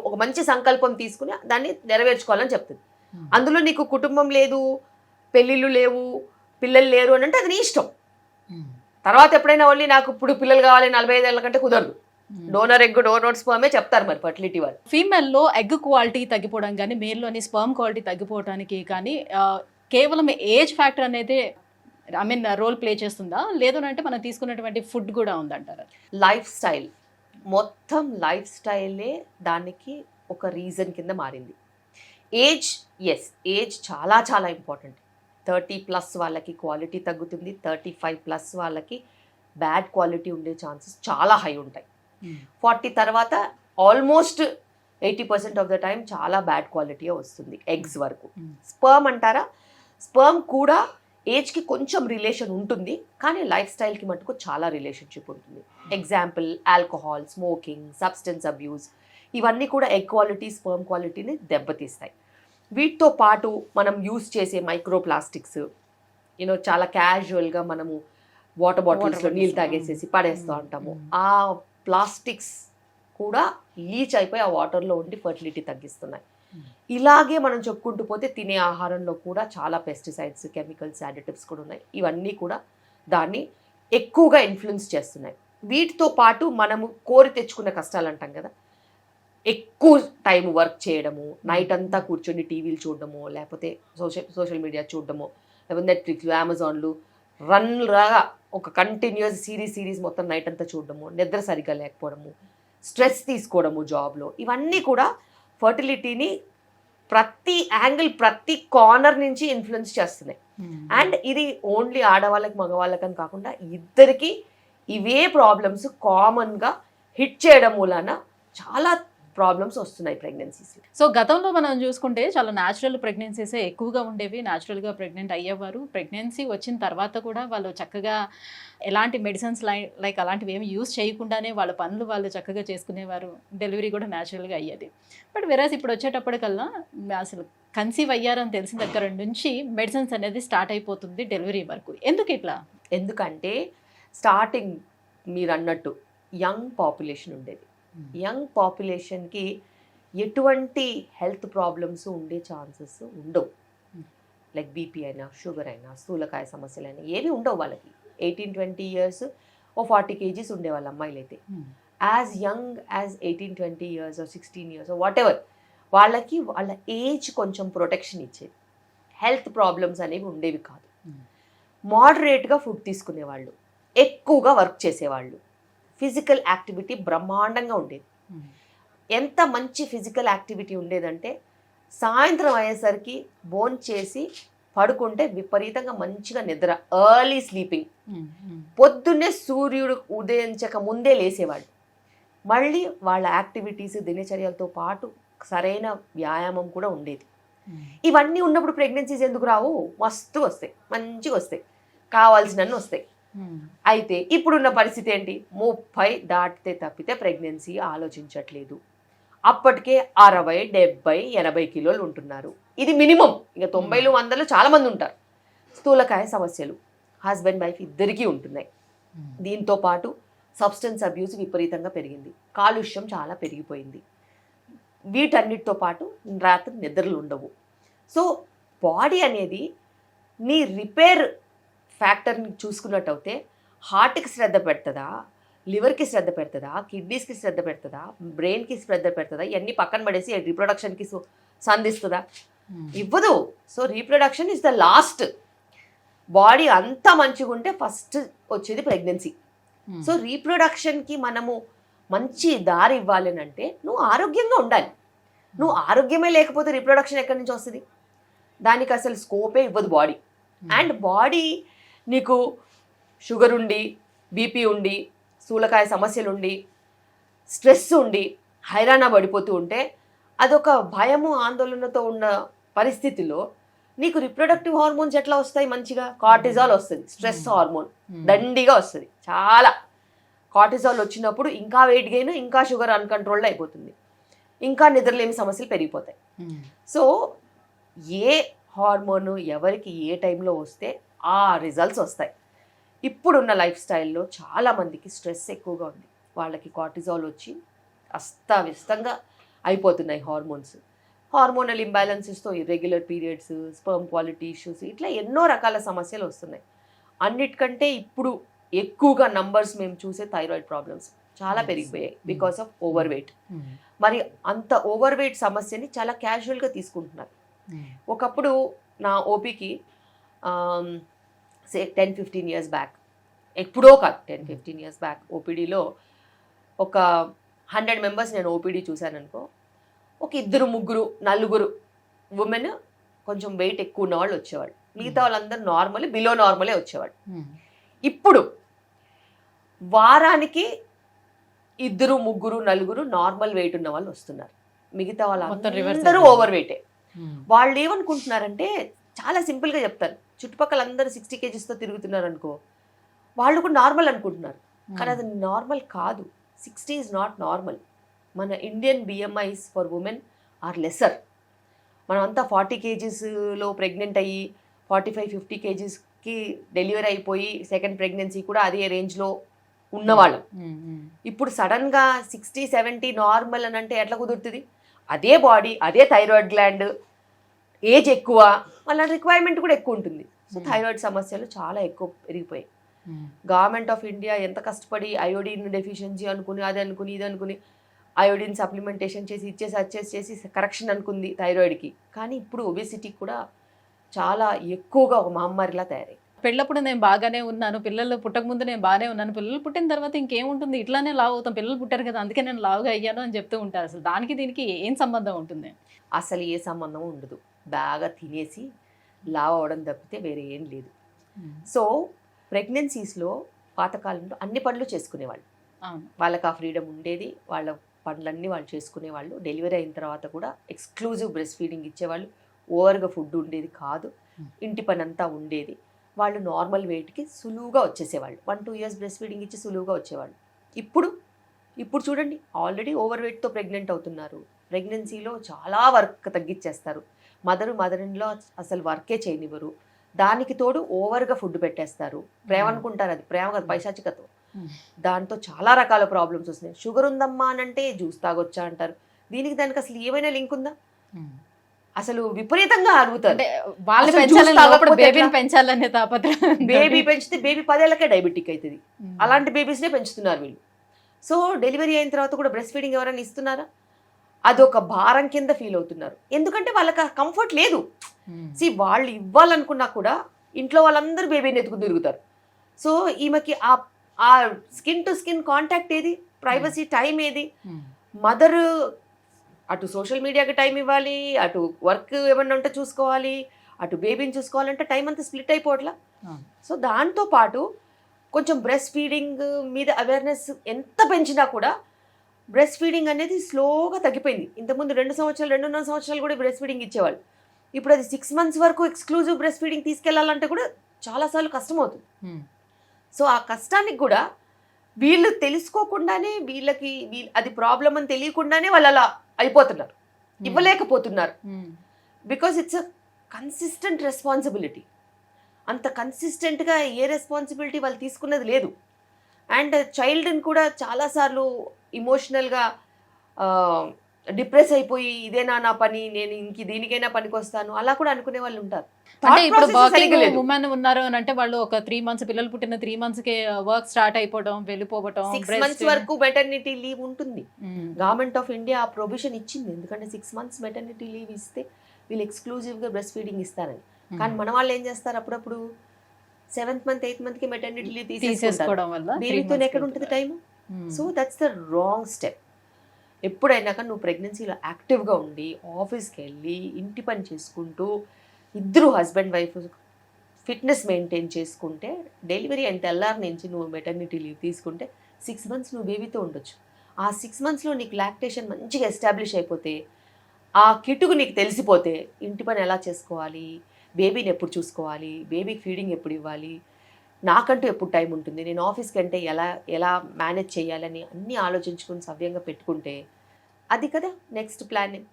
ఒక మంచి సంకల్పం తీసుకుని దాన్ని నెరవేర్చుకోవాలని చెప్తుంది. అందులో నీకు కుటుంబం లేదు, పెళ్ళిళ్ళు లేవు, పిల్లలు లేరు అని అంటే అది నీ ఇష్టం. తర్వాత ఎప్పుడైనా వాళ్ళు నాకు ఇప్పుడు పిల్లలు కావాలి 45 ఏళ్ళ కంటే కుదరదు. డోనర్ ఎగ్ డోనర్ స్పర్మే చెప్తారు మరి ఫర్టిలిటీ వాళ్ళు. ఫీమేల్లో ఎగ్ క్వాలిటీ తగ్గిపోవడం కానీ మేల్లోని స్పర్మ్ క్వాలిటీ తగ్గిపోవడానికి కానీ కేవలం ఏజ్ ఫ్యాక్టర్ అనేది రోల్ ప్లే చేస్తుందా, లేదు అంటే మనం తీసుకున్నటువంటి ఫుడ్ కూడా ఉందంటారా? లైఫ్ స్టైల్, మొత్తం లైఫ్ స్టైలే దానికి ఒక రీజన్ కింద మారింది. ఏజ్, ఏజ్ చాలా చాలా ఇంపార్టెంట్. 30+ వాళ్ళకి క్వాలిటీ తగ్గుతుంది, 35+ వాళ్ళకి బ్యాడ్ క్వాలిటీ ఉండే ఛాన్సెస్ చాలా హై ఉంటాయి. 40 తర్వాత ఆల్మోస్ట్ 80% ఆఫ్ ద టైం చాలా బ్యాడ్ క్వాలిటీ వస్తుంది ఎగ్స్ వరకు. స్పర్మ్ అంటారా, స్పర్మ్ కూడా ఏజ్కి కొంచెం రిలేషన్ ఉంటుంది, కానీ లైఫ్ స్టైల్కి మటుకు చాలా రిలేషన్షిప్ ఉంటుంది. Example alcohol, smoking, substance abuse, ఇవన్నీ కూడా ఎగ్ క్వాలిటీ, స్పర్మ్ క్వాలిటీని దెబ్బతీస్తాయి. వీటితో పాటు మనం యూస్ చేసే మైక్రో ప్లాస్టిక్స్, చాలా క్యాజువల్గా మనము వాటర్ బాటిల్స్లో నీళ్ళు తాగేసేసి పడేస్తూ ఉంటాము. ఆ ప్లాస్టిక్స్ కూడా లీచ్ అయిపోయి ఆ వాటర్లో ఉండి ఫర్టిలిటీ తగ్గిస్తున్నాయి. ఇలాగే మనం చెప్పుకుంటూ పోతే తినే ఆహారంలో కూడా చాలా పెస్టిసైడ్స్, కెమికల్స్, యాడిటివ్స్ కూడా ఉన్నాయి. ఇవన్నీ కూడా దాన్ని ఎక్కువగా ఇన్ఫ్లుయెన్స్ చేస్తున్నాయి. వీటితో పాటు మనము కోరి తెచ్చుకున్న కష్టాలు అంటాం కదా, ఎక్కువ టైం వర్క్ చేయడము, నైట్ అంతా కూర్చొని టీవీలు చూడడము, లేకపోతే సోషల్ మీడియా చూడడము, లేకపోతే నెట్ఫ్లిక్స్లు, అమెజాన్లు రన్లాగా ఒక కంటిన్యూస్ సిరీస్ మొత్తం నైట్ అంతా చూడడము, నిద్ర సరిగ్గా లేకపోవడము, స్ట్రెస్ తీసుకోవడము జాబ్లో, ఇవన్నీ కూడా ఫర్టిలిటీని ప్రతి యాంగిల్, ప్రతి కార్నర్ నుంచి ఇన్ఫ్లుయెన్స్ చేస్తున్నాయి. అండ్ ఇది ఓన్లీ ఆడవాళ్ళకి మగవాళ్ళకని కాకుండా ఇద్దరికి ఇవే ప్రాబ్లమ్స్ కామన్గా హిట్ చేయడం మూలాన చాలా ప్రాబ్లమ్స్ వస్తున్నాయి ప్రెగ్నెన్సీస్. సో గతంలో మనం చూసుకుంటే చాలా న్యాచురల్ ప్రెగ్నెన్సీసే ఎక్కువగా ఉండేవి, న్యాచురల్గా ప్రెగ్నెంట్ అయ్యేవారు. ప్రెగ్నెన్సీ వచ్చిన తర్వాత కూడా వాళ్ళు చక్కగా ఎలాంటి మెడిసిన్స్ లైక్ అలాంటివి ఏమి యూజ్ చేయకుండానే వాళ్ళ పనులు వాళ్ళు చక్కగా చేసుకునేవారు, డెలివరీ కూడా న్యాచురల్గా అయ్యేది. బట్ వెరాస్ ఇప్పుడు వచ్చేటప్పటికల్లా అసలు కన్సీవ్ అయ్యారని తెలిసిన దగ్గర నుంచి మెడిసిన్స్ అనేది స్టార్ట్ అయిపోతుంది డెలివరీ వరకు. ఎందుకు ఇట్లా? ఎందుకంటే స్టార్టింగ్ మీరు అన్నట్టు యంగ్ పాపులేషన్ ఉండేది. యంగ్ పాపులేషన్కి ఎటువంటి హెల్త్ ప్రాబ్లమ్స్ ఉండే ఛాన్సెస్ ఉండవు. లైక్ బీపీ అయినా, షుగర్ అయినా, స్థూలకాయ సమస్యలు అయినా ఏవి ఉండవు వాళ్ళకి. 18-20 years ఓ 40 kgs ఉండేవాళ్ళు అమ్మాయిలు అయితే. As young as 18-20 years or 16 years what ever, వాళ్ళకి వాళ్ళ ఏజ్ కొంచెం ప్రొటెక్షన్ ఇచ్చేది. హెల్త్ ప్రాబ్లమ్స్ అనేవి ఉండేవి కాదు. మోడరేట్గా ఫుడ్ తీసుకునేవాళ్ళు, ఎక్కువగా వర్క్ చేసేవాళ్ళు, ఫిజికల్ యాక్టివిటీ బ్రహ్మాండంగా ఉండేది. ఎంత మంచి ఫిజికల్ యాక్టివిటీ ఉండేదంటే సాయంత్రం అయ్యేసరికి భోంచేసి పడుకుంటే విపరీతంగా మంచిగా నిద్ర, ఎర్లీ స్లీపింగ్, పొద్దున్నే సూర్యుడు ఉదయించక ముందే లేసేవాళ్ళు. మళ్ళీ వాళ్ళ యాక్టివిటీస్, దినచర్యలతో పాటు సరైన వ్యాయామం కూడా ఉండేది. ఇవన్నీ ఉన్నప్పుడు ప్రెగ్నెన్సీస్ ఎందుకు రావు? మస్తు వస్తాయి, మంచిగా వస్తాయి, కావాల్సినన్ని వస్తాయి. అయితే ఇప్పుడున్న పరిస్థితి ఏంటి? 30 దాటితే తప్పితే ప్రెగ్నెన్సీ ఆలోచించట్లేదు. అప్పటికే 60, 70, 80 కిలోలు ఉంటున్నారు. ఇది మినిమం. ఇక 90, 100 చాలా మంది ఉంటారు. స్థూలకాయ సమస్యలు హస్బెండ్ వైఫ్ ఇద్దరికీ ఉంటున్నాయి. దీంతో పాటు సబ్స్టెన్స్ అబ్యూస్ విపరీతంగా పెరిగింది, కాలుష్యం చాలా పెరిగిపోయింది. వీటన్నిటితో పాటు రాత్రి నిద్రలు ఉండవు. సో బాడీ అనేది నీ రిపేర్ ఫ్యాక్టర్ని చూసుకున్నట్టయితే హార్ట్కి శ్రద్ధ పెడుతుందా, లివర్కి శ్రద్ధ పెడుతుందా, కిడ్నీస్కి శ్రద్ధ పెడుతుందా, బ్రెయిన్కి శ్రద్ధ పెడుతుందా, ఇవన్నీ పక్కన పడేసి రీప్రొడక్షన్కి సంధిస్తుందా? ఇవ్వదు. So reproduction is the last. Body అంతా మంచిగా ఉంటే ఫస్ట్ వచ్చేది ప్రెగ్నెన్సీ. సో రీప్రొడక్షన్కి మనము మంచి దారి ఇవ్వాలి అంటే నువ్వు ఆరోగ్యంగా ఉండాలి. నువ్వు ఆరోగ్యమే లేకపోతే రీప్రొడక్షన్ ఎక్కడి నుంచి వస్తుంది? దానికి అసలు స్కోపే ఇవ్వదు బాడీ. అండ్ బాడీ నీకు షుగర్ ఉండి, బీపీ ఉండి, స్థూలకాయ సమస్యలు ఉండి, స్ట్రెస్ ఉండి, హైరాణ పడిపోతూ ఉంటే అదొక భయము, ఆందోళనతో ఉన్న పరిస్థితిలో నీకు రిప్రొడక్టివ్ హార్మోన్స్ ఎట్లా వస్తాయి మంచిగా? కార్టిజాల్ వస్తుంది, స్ట్రెస్ హార్మోన్ దండిగా వస్తుంది చాలా. కార్టిజాల్ వచ్చినప్పుడు ఇంకా వెయిట్ గెయిన్, ఇంకా షుగర్ అన్కంట్రోల్డ్ అయిపోతుంది, ఇంకా నిద్రలేమి సమస్యలు పెరిగిపోతాయి. సో ఏ హార్మోను ఎవరికి ఏ టైంలో వస్తే ఆ రిజల్ట్స్ వస్తాయి. ఇప్పుడున్న లైఫ్ స్టైల్లో చాలామందికి స్ట్రెస్ ఎక్కువగా ఉంది, వాళ్ళకి కార్టిజాల్ వచ్చి అస్తవ్యస్తంగా అయిపోతున్నాయి హార్మోన్స్. హార్మోనల్ ఇంబ్యాలెన్సెస్తో irregular periods, sperm quality issues, ఇట్లా ఎన్నో రకాల సమస్యలు వస్తున్నాయి. అన్నిటికంటే ఇప్పుడు ఎక్కువగా నంబర్స్ మేము చూసే థైరాయిడ్ ప్రాబ్లమ్స్ చాలా పెరిగిపోయాయి బికాస్ ఆఫ్ ఓవర్ వెయిట్. మరి అంత ఓవర్ వెయిట్ సమస్యని చాలా క్యాజువల్గా తీసుకుంటున్నారు. ఒకప్పుడు నా ఓపీకి 10-15 ఇయర్స్ బ్యాక్, ఎప్పుడో కాదు 10-15 ఇయర్స్ బ్యాక్, ఓపీడీలో ఒక 100 మెంబర్స్ నేను ఓపీడీ చూశాను అనుకో, ఒక 2-3 4 ఉమెన్ కొంచెం వెయిట్ ఎక్కువ ఉన్న వాళ్ళు వచ్చేవాళ్ళు, మిగతా వాళ్ళందరూ నార్మల్ బిలో నార్మలే వచ్చేవాళ్ళు. ఇప్పుడు వారానికి 2-3-4 నార్మల్ వెయిట్ ఉన్న వాళ్ళు వస్తున్నారు, మిగతా వాళ్ళందరూ ఓవర్ వెయిటే. వాళ్ళు ఏమనుకుంటున్నారంటే, చాలా సింపుల్గా చెప్తారు, చుట్టుపక్కల అందరూ 60 kgsతో తిరుగుతున్నారు అనుకో, వాళ్ళు కూడా నార్మల్ అనుకుంటున్నారు, కానీ అది నార్మల్ కాదు. 60 ఈజ్ నాట్ నార్మల్. మన Indian BMIs for women are lesser. మనమంతా 40 kgsలో ప్రెగ్నెంట్ అయ్యి 45-50 kgsకి డెలివరీ అయిపోయి సెకండ్ ప్రెగ్నెన్సీ కూడా అదే రేంజ్లో ఉన్నవాళ్ళం. ఇప్పుడు సడన్గా 60-70 నార్మల్ అని అంటే ఎట్లా కుదురుతుంది? అదే బాడీ, అదే థైరాయిడ్ గ్లాండ్, ఏజ్ ఎక్కువ, మళ్ళీ రిక్వైర్మెంట్ కూడా ఎక్కువ ఉంటుంది. సో థైరాయిడ్ సమస్యలు చాలా ఎక్కువ పెరిగిపోయాయి. గవర్నమెంట్ ఆఫ్ ఇండియా ఎంత కష్టపడి అయోడిన్ డెఫిషియన్సీ అనుకుని, అది అనుకుని, ఇది అనుకుని, అయోడిన్ సప్లిమెంటేషన్ చేసి చేసి కరెక్షన్ అనుకుంది థైరాయిడ్కి. కానీ ఇప్పుడు ఒబెసిటీ కూడా చాలా ఎక్కువగా ఒక మహమ్మారిలా తయారై. పెళ్ళప్పుడు నేను బాగానే ఉన్నాను, పిల్లలు పుట్టకముందు నేను బాగానే ఉన్నాను, పిల్లలు పుట్టిన తర్వాత ఇంకేముంటుంది, ఇట్లానే లావు అవుతాం, పిల్లలు పుట్టారు కదా అందుకే నేను లావుగా అయ్యాను అని చెప్తూ ఉంటారు. అసలు దానికి దీనికి ఏం సంబంధం ఉంటుంది? అసలు ఏ సంబంధం ఉండదు. బాగా తినేసి లావు అవడం తప్పితే వేరే ఏం లేదు. సో ప్రెగ్నెన్సీస్లో పాతకాలంలో అన్ని పనులు చేసుకునేవాళ్ళు, వాళ్ళకి ఆ ఫ్రీడమ్ ఉండేది, వాళ్ళ పనులన్నీ వాళ్ళు చేసుకునేవాళ్ళు. డెలివరీ అయిన తర్వాత కూడా ఎక్స్క్లూజివ్ బ్రెస్ట్ ఫీడింగ్ ఇచ్చేవాళ్ళు, ఓవర్గా ఫుడ్ ఉండేది కాదు, ఇంటి పని అంతా ఉండేది. వాళ్ళు నార్మల్ వెయిట్కి సులువుగా వచ్చేసేవాళ్ళు, 1-2 ఇయర్స్ బ్రెస్ట్ ఫీడింగ్ ఇచ్చి సులువుగా వచ్చేవాళ్ళు. ఇప్పుడు చూడండి, ఆల్రెడీ ఓవర్ వెయిట్తో ప్రెగ్నెంట్ అవుతున్నారు. ప్రెగ్నెన్సీలో చాలా వర్క్ తగ్గించేస్తారు, మదర్ ఇన్‌లా అసలు వర్కే చేయనివ్వరు. దానికి తోడు ఓవర్గా ఫుడ్ పెట్టేస్తారు. ప్రేమ అనుకుంటారు, అది ప్రేమ కాదు, పైశాచికత్వం. దాంతో చాలా రకాల ప్రాబ్లమ్స్ వస్తున్నాయి. షుగర్ ఉందమ్మా అని అంటే జ్యూస్ తాగొచ్చా అంటారు. దానికి అసలు ఏమైనా లింక్ ఉందా? అసలు విపరీతంగా అడుగుతారు. బేబీ పెంచితే బేబీ 10 ఏళ్ళకే డయాబెటిక్ అవుతుంది, అలాంటి బేబీస్నే పెంచుతున్నారు వీళ్ళు. సో డెలివరీ అయిన తర్వాత కూడా బ్రెస్ట్ ఫీడింగ్ ఎవరైనా ఇస్తున్నారా? అదొక భారం కింద ఫీల్ అవుతున్నారు, ఎందుకంటే వాళ్ళకి ఆ కంఫర్ట్ లేదు. వాళ్ళు ఇవ్వాలనుకున్నా కూడా ఇంట్లో వాళ్ళందరూ బేబీని ఎత్తుకు తిరుగుతారు. సో ఈమెకి ఆ స్కిన్ టు స్కిన్ కాంటాక్ట్ ఏది, ప్రైవసీ టైం ఏది? మదర్ అటు సోషల్ మీడియాకి టైం ఇవ్వాలి, అటు వర్క్ ఏమన్నా ఉంటే చూసుకోవాలి, అటు బేబీని చూసుకోవాలంటే టైం అంతా స్ప్లిట్ అయిపోవట్లా. సో దాంతోపాటు కొంచెం బ్రెస్ట్ ఫీడింగ్ మీద అవేర్నెస్ ఎంత పెంచినా కూడా బ్రెస్ట్ ఫీడింగ్ అనేది స్లోగా తగ్గిపోయింది. ఇంతకుముందు 2 సంవత్సరాలు 2.5 సంవత్సరాలు కూడా బ్రెస్ట్ ఫీడింగ్ ఇచ్చేవాళ్ళు. ఇప్పుడు అది 6 months వరకు ఎక్స్క్లూజివ్ బ్రెస్ట్ ఫీడింగ్ తీసుకెళ్లాలంటే కూడా చాలాసార్లు కష్టమవుతుంది. సో ఆ కష్టానికి కూడా వీళ్ళు తెలుసుకోకుండానే వీళ్ళకి అది ప్రాబ్లం అని తెలియకుండానే వాళ్ళు అలా అయిపోతున్నారు, ఇవ్వలేకపోతున్నారు. Because it's a consistent responsibility. అంత కన్సిస్టెంట్గా ఏ రెస్పాన్సిబిలిటీ వాళ్ళు తీసుకున్నది లేదు. అండ్ చైల్డ్ని కూడా చాలాసార్లు ఇమోషనల్గా డిప్రెస్ అయిపోయి, ఇదేనా నా పని, నేను ఇంక దీనికైనా పనికి వస్తాను, అలా కూడా అనుకునే వాళ్ళు ఉంటారు. అంటే ఇప్పుడు వర్కింగ్ ఉమెన్ ఉన్నారు అని అంటే వాళ్ళు ఒక 3 months, పిల్లలు పుట్టిన 3 monthsకే వర్క్ స్టార్ట్ అయిపోవడం, వెళ్ళిపోవడం. 6 months వరకు మెటర్నిటీ లీవ్ ఉంటుంది. గవర్నమెంట్ ఆఫ్ ఇండియా ఆ ప్రొవిజన్ ఇచ్చింది, ఎందుకంటే 6 months మెటర్నిటీ లీవ్ ఇస్తే వీళ్ళు ఎక్స్క్లూజివ్గా బ్రెస్ట్ ఫీడింగ్ ఇస్తారని. కానీ మన వాళ్ళు ఏం చేస్తారు, అప్పుడప్పుడు 7th month 8th monthకి మెటర్నిటీ లీవ్ తీసేసుకోవడం వల్ల బేబీతో ఎక్కడ ఉంటుంది time. So that's the wrong step. ఎప్పుడైనా కానీ నువ్వు ప్రెగ్నెన్సీలో యాక్టివ్గా ఉండి ఆఫీస్కి వెళ్ళి ఇంటి పని చేసుకుంటూ ఇద్దరు హస్బెండ్ వైఫ్ ఫిట్నెస్ మెయింటైన్ చేసుకుంటే డెలివరీ అయిన తెల్లారి నుంచి నువ్వు మెటర్నిటీ లీవ్ తీసుకుంటే 6 months నువ్వు బేబీతో ఉండొచ్చు. ఆ 6 monthsలో నీకు లాక్టేషన్ మంచిగా ఎస్టాబ్లిష్ అయిపోతే, ఆ కిటుకు నీకు తెలిసిపోతే ఇంటి పని ఎలా చేసుకోవాలి, బేబీని ఎప్పుడు చూసుకోవాలి, బేబీకి ఫీడింగ్ ఎప్పుడు ఇవ్వాలి, నాకంటూ ఎప్పుడు టైం ఉంటుంది, నేను ఆఫీస్కి అంటే ఎలా ఎలా మేనేజ్ చేయాలని అన్నీ ఆలోచించుకుని సవ్యంగా పెట్టుకుంటే అది కదా నెక్స్ట్ ప్లానింగ్.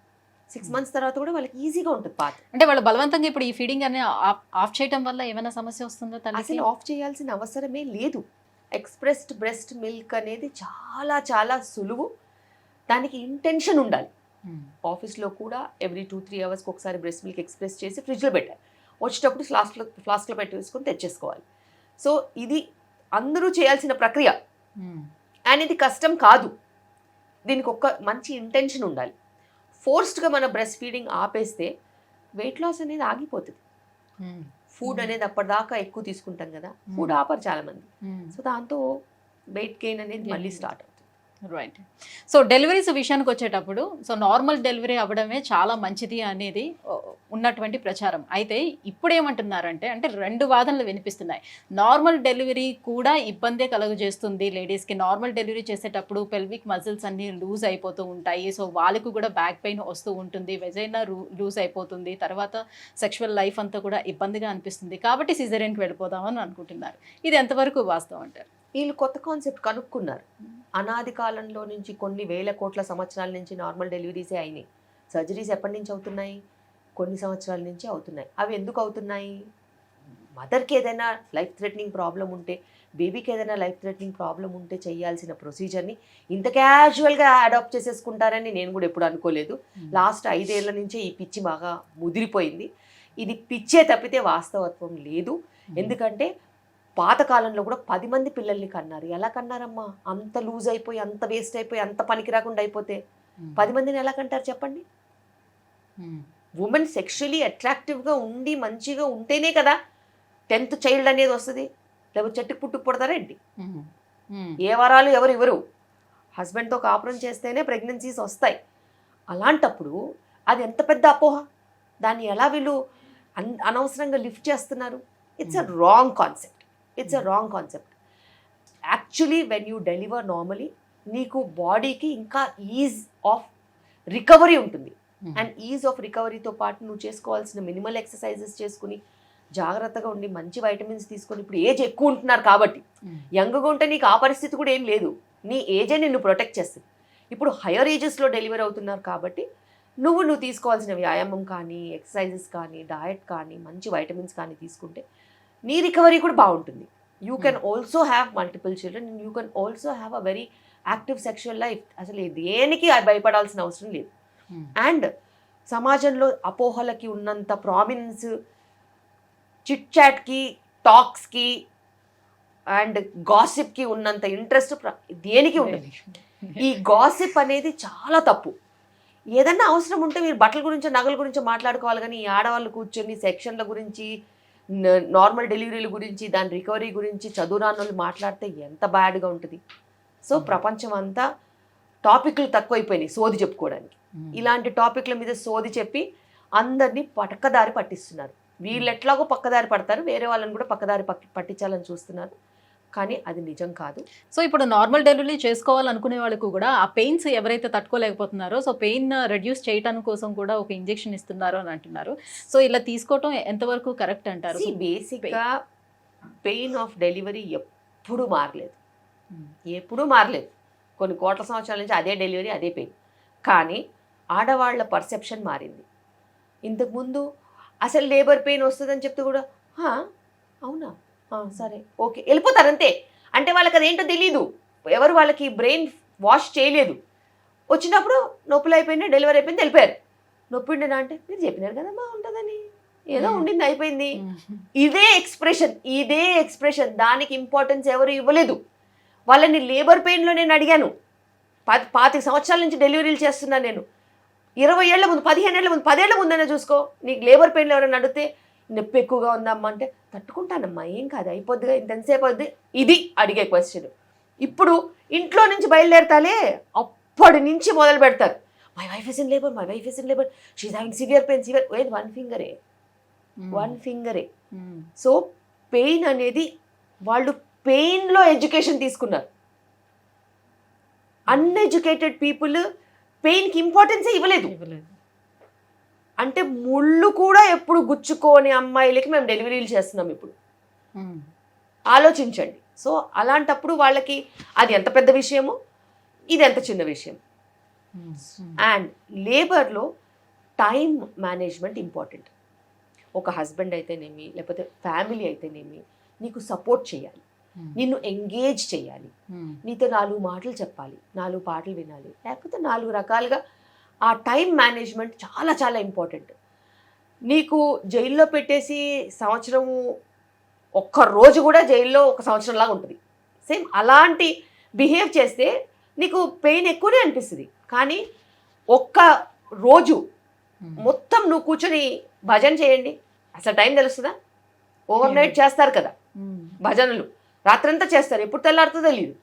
6 months తర్వాత కూడా వాళ్ళకి ఈజీగా ఉంటుంది పాత. అంటే వాళ్ళు బలవంతంగా ఇప్పుడు ఈ ఫీడింగ్ అనేది ఆఫ్ చేయడం వల్ల ఏమైనా సమస్య వస్తుందో తల్లికి? అసలు ఆఫ్ చేయాల్సిన అవసరమే లేదు. ఎక్స్ప్రెస్డ్ బ్రెస్ట్ మిల్క్ అనేది చాలా చాలా సులువు. దానికి ఇంటెన్షన్ ఉండాలి. ఆఫీస్లో కూడా ఎవ్రీ 2-3 hours ఒకసారి బ్రెస్ట్ మిల్క్ ఎక్స్ప్రెస్ చేసి ఫ్రిడ్జ్లో పెట్టాలి. వచ్చేటప్పుడు ఫ్లాస్క్లో పెట్టి వేసుకొని తెచ్చేసుకోవాలి. సో ఇది అందరూ చేయాల్సిన ప్రక్రియ అండ్ ఇది కష్టం కాదు. దీనికి ఒక మంచి ఇంటెన్షన్ ఉండాలి. ఫోర్స్డ్గా మన బ్రెస్ట్ ఫీడింగ్ ఆపేస్తే వెయిట్ లాస్ అనేది ఆగిపోతుంది. ఫుడ్ అనేది అప్పటిదాకా ఎక్కువ తీసుకుంటాం కదా, ఫుడ్ ఆపరు చాలామంది. సో దాంతో వెయిట్ గెయిన్ అనేది మళ్ళీ స్టార్ట్ అవుతుంది. రైట్. సో డెలివరీస్ విషయానికి వచ్చేటప్పుడు సో నార్మల్ డెలివరీ అవ్వడమే చాలా మంచిది అనేది ఉన్నటువంటి ప్రచారం. అయితే ఇప్పుడు ఏమంటున్నారంటే అంటే 2 వాదనలు వినిపిస్తున్నాయి. నార్మల్ డెలివరీ కూడా ఇబ్బందే కలుగజేస్తుంది లేడీస్కి. నార్మల్ డెలివరీ చేసేటప్పుడు పెల్విక్ మజిల్స్ అన్నీ లూజ్ అయిపోతూ ఉంటాయి. సో వాళ్ళకు కూడా బ్యాక్ పెయిన్ వస్తూ ఉంటుంది, వెజైనా లూజ్ అయిపోతుంది, తర్వాత సెక్షువల్ లైఫ్ అంతా కూడా ఇబ్బందిగా అనిపిస్తుంది. కాబట్టి సిజేరియన్కి వెళ్ళిపోదామని అనుకుంటున్నారు. ఇది ఎంతవరకు వాస్తవం అంటారు? వీళ్ళు కొత్త కాన్సెప్ట్ కనుక్కున్నారు. అనాది కాలంలో నుంచి కొన్ని వేల కోట్ల సంవత్సరాల నుంచి నార్మల్ డెలివరీసే అయినాయి. సర్జరీస్ ఎప్పటి నుంచి అవుతున్నాయి? కొన్ని సంవత్సరాల నుంచి అవుతున్నాయి. అవి ఎందుకు అవుతున్నాయి? మదర్కి ఏదైనా లైఫ్ థ్రెటనింగ్ ప్రాబ్లం ఉంటే, బేబీకి ఏదైనా లైఫ్ థ్రెటనింగ్ ప్రాబ్లం ఉంటే చేయాల్సిన ప్రొసీజర్ని ఇంత క్యాజువల్గా అడాప్ట్ చేసేసుకుంటారని నేను కూడా ఎప్పుడు అనుకోలేదు. లాస్ట్ 5 ఏళ్ల నుంచే ఈ పిచ్చి బాగా ముదిరిపోయింది. ఇది పిచ్చే తప్పితే వాస్తవత్వం లేదు. ఎందుకంటే పాతకాలంలో కూడా 10 మంది పిల్లల్ని కన్నారు. ఎలా కన్నారమ్మా? అంత లూజ్ అయిపోయి, అంత వేస్ట్ అయిపోయి, అంత పనికి రాకుండా అయిపోతే 10 మందిని ఎలా కంటారు చెప్పండి? ఉమెన్ సెక్షువలీ అట్రాక్టివ్గా ఉండి మంచిగా ఉంటేనే కదా 10th చైల్డ్ అనేది వస్తుంది. లేకపోతే చెట్టుకు పుట్టుకు పుడతారా ఏంటి? ఏ వరాలు ఎవరు ఇవ్వరు. హస్బెండ్తో కాపురం చేస్తేనే ప్రెగ్నెన్సీస్ వస్తాయి. అలాంటప్పుడు అది ఎంత పెద్ద అపోహ. దాన్ని ఎలా వీళ్ళు అనవసరంగా లిఫ్ట్ చేస్తున్నారు? It's a wrong concept. It's a wrong concept. Actually when you deliver normally నీకు బాడీకి ఇంకా ఈజ్ ఆఫ్ రికవరీ ఉంటుంది. అండ్ ఈజ్ ఆఫ్ రికవరీతో పాటు నువ్వు చేసుకోవాల్సిన మినిమల్ ఎక్సర్సైజెస్ చేసుకుని జాగ్రత్తగా ఉండి మంచి వైటమిన్స్ తీసుకొని, ఇప్పుడు ఏజ్ ఎక్కువ ఉంటున్నారు కాబట్టి, యంగ్గా ఉంటే నీకు ఆ పరిస్థితి కూడా ఏం లేదు. నీ ఏజే నిన్ను ప్రొటెక్ట్ చేస్తుంది. ఇప్పుడు హయ్యర్ ఏజెస్లో డెలివరీ అవుతున్నారు కాబట్టి నువ్వు తీసుకోవాల్సిన వ్యాయామం కానీ, ఎక్సర్సైజెస్ కానీ, డయట్ కానీ, మంచి వైటమిన్స్ కానీ తీసుకుంటే నీ రికవరీ కూడా బాగుంటుంది. You can also have multiple children and you can also have a very active sexual life. అసలు దేనికి భయపడాల్సిన అవసరం లేదు. అండ్ సమాజంలో అపోహలకి ఉన్నంత ప్రామినెన్స్ చిట్ చాట్కి, టాక్స్కి అండ్ గాసిప్కి ఉన్నంత ఇంట్రెస్ట్ దేనికి ఉండదు. ఈ గాసిప్ అనేది చాలా తప్పు. ఏదన్నా అవసరం ఉంటే మీరు బట్టల గురించో నగల గురించో మాట్లాడుకోవాలి, కానీ ఈ ఆడవాళ్ళు కూర్చొని సెక్షన్ల గురించి, నార్మల్ డెలివరీల గురించి, దాని రికవరీ గురించి చదువురాని వాళ్ళు మాట్లాడితే ఎంత బ్యాడ్గా ఉంటుంది. సో ప్రపంచం అంతా టాపిక్లు తక్కువైపోయినాయి సోది చెప్పుకోవడానికి. ఇలాంటి టాపిక్ల మీద సోది చెప్పి అందరినీ పక్కదారి పట్టిస్తున్నారు. వీళ్ళు ఎట్లాగో పక్కదారి పడతారు, వేరే వాళ్ళని కూడా పక్కదారి పట్టించాలని చూస్తున్నారు. కానీ అది నిజం కాదు. సో ఇప్పుడు నార్మల్ డెలివరీ చేసుకోవాలనుకునే వాళ్ళకు కూడా ఆ పెయిన్స్ ఎవరైతే తట్టుకోలేకపోతున్నారో, సో పెయిన్ రెడ్యూస్ చేయడానికి కోసం కూడా ఒక ఇంజెక్షన్ ఇస్తున్నారు అని అంటున్నారు. సో ఇలా తీసుకోవటం ఎంతవరకు కరెక్ట్ అంటారు? బేసిక్గా పెయిన్ ఆఫ్ డెలివరీ ఎప్పుడూ మారలేదు. కొన్ని కోట్ల సంవత్సరాల నుంచి అదే డెలివరీ, అదే పెయిన్. కానీ ఆడవాళ్ల పర్సెప్షన్ మారింది. ఇంతకుముందు అసలు లేబర్ పెయిన్ వస్తుందని చెప్తే కూడా అవునా, సరే, ఓకే, వెళ్ళిపోతారు అంతే. అంటే వాళ్ళకి అదేంటో తెలీదు. ఎవరు వాళ్ళకి బ్రెయిన్ వాష్ చేయలేదు. వచ్చినప్పుడు నొప్పులు అయిపోయినాయి, డెలివరీ అయిపోయింది, వెళ్ళిపోయారు. నొప్పి ఉండేనా అంటే మీరు చెప్పినారు కదమ్మా ఉంటుందని, ఏదో ఉండింది, అయిపోయింది. ఇదే ఎక్స్ప్రెషన్. దానికి ఇంపార్టెన్స్ ఎవరు ఇవ్వలేదు. వాళ్ళని లేబర్ పెయిన్లో నేను అడిగాను. 25 సంవత్సరాల నుంచి డెలివరీలు చేస్తున్నాను నేను. 20 ఏళ్ల ముందు, 15 ఏళ్ల ముందు, 10 ఏళ్ల ముందైనా చూసుకో. నీకు లేబర్ పెయిన్లో ఎవరైనా అడిగితే నొప్పి ఎక్కువగా ఉందమ్మా అంటే తట్టుకుంటానమ్మా, ఏం కాదు, అయిపోద్దిగా, ఇంతసేపు అవుద్ది. ఇది అడిగే క్వశ్చన్. ఇప్పుడు ఇంట్లో నుంచి బయలుదేరతాలే, అప్పటి నుంచి మొదలు పెడతారు. My wife is in labour, she's having severe pain. ఏది వన్ ఫింగరే. సో పెయిన్ అనేది వాళ్ళు పెయిన్లో ఎడ్యుకేషన్ తీసుకున్నారు. అన్ఎడ్యుకేటెడ్ పీపుల్ పెయిన్కి ఇంపార్టెన్సే ఇవ్వలేదు. అంటే ముళ్ళు కూడా ఎప్పుడు గుచ్చుకోని అమ్మాయిలకి మేము డెలివరీలు చేస్తున్నాం ఇప్పుడు. ఆలోచించండి. సో అలాంటప్పుడు వాళ్ళకి అది ఎంత పెద్ద విషయమో ఇది ఎంత చిన్న విషయం. అండ్ లేబర్లో టైం మేనేజ్మెంట్ ఇంపార్టెంట్. ఒక హస్బెండ్ అయితేనేమి లేకపోతే ఫ్యామిలీ అయితేనేమి నీకు సపోర్ట్ చేయాలి, నిన్ను ఎంగేజ్ చేయాలి, నీతో 4 మాటలు చెప్పాలి, 4 పాటలు వినాలి, లేకపోతే 4 రకాలుగా ఆ టైం మేనేజ్మెంట్ చాలా చాలా ఇంపార్టెంట్. నీకు జైల్లో పెట్టేసి సంవత్సరము ఒక్క రోజు కూడా జైల్లో ఒక సంవత్సరంలాగా ఉంటుంది. సేమ్ అలాంటి బిహేవ్ చేస్తే నీకు పెయిన్ ఎక్కువనే అనిపిస్తుంది. కానీ ఒక్క రోజు మొత్తం నువ్వు కూర్చొని భజన చేయండి, అసలు టైం తెలుస్తుందా? ఓవర్ నైట్ చేస్తారు కదా భజనలు, రాత్రంతా చేస్తారు, ఎప్పుడు తెల్లారుతుందో తెలియదు.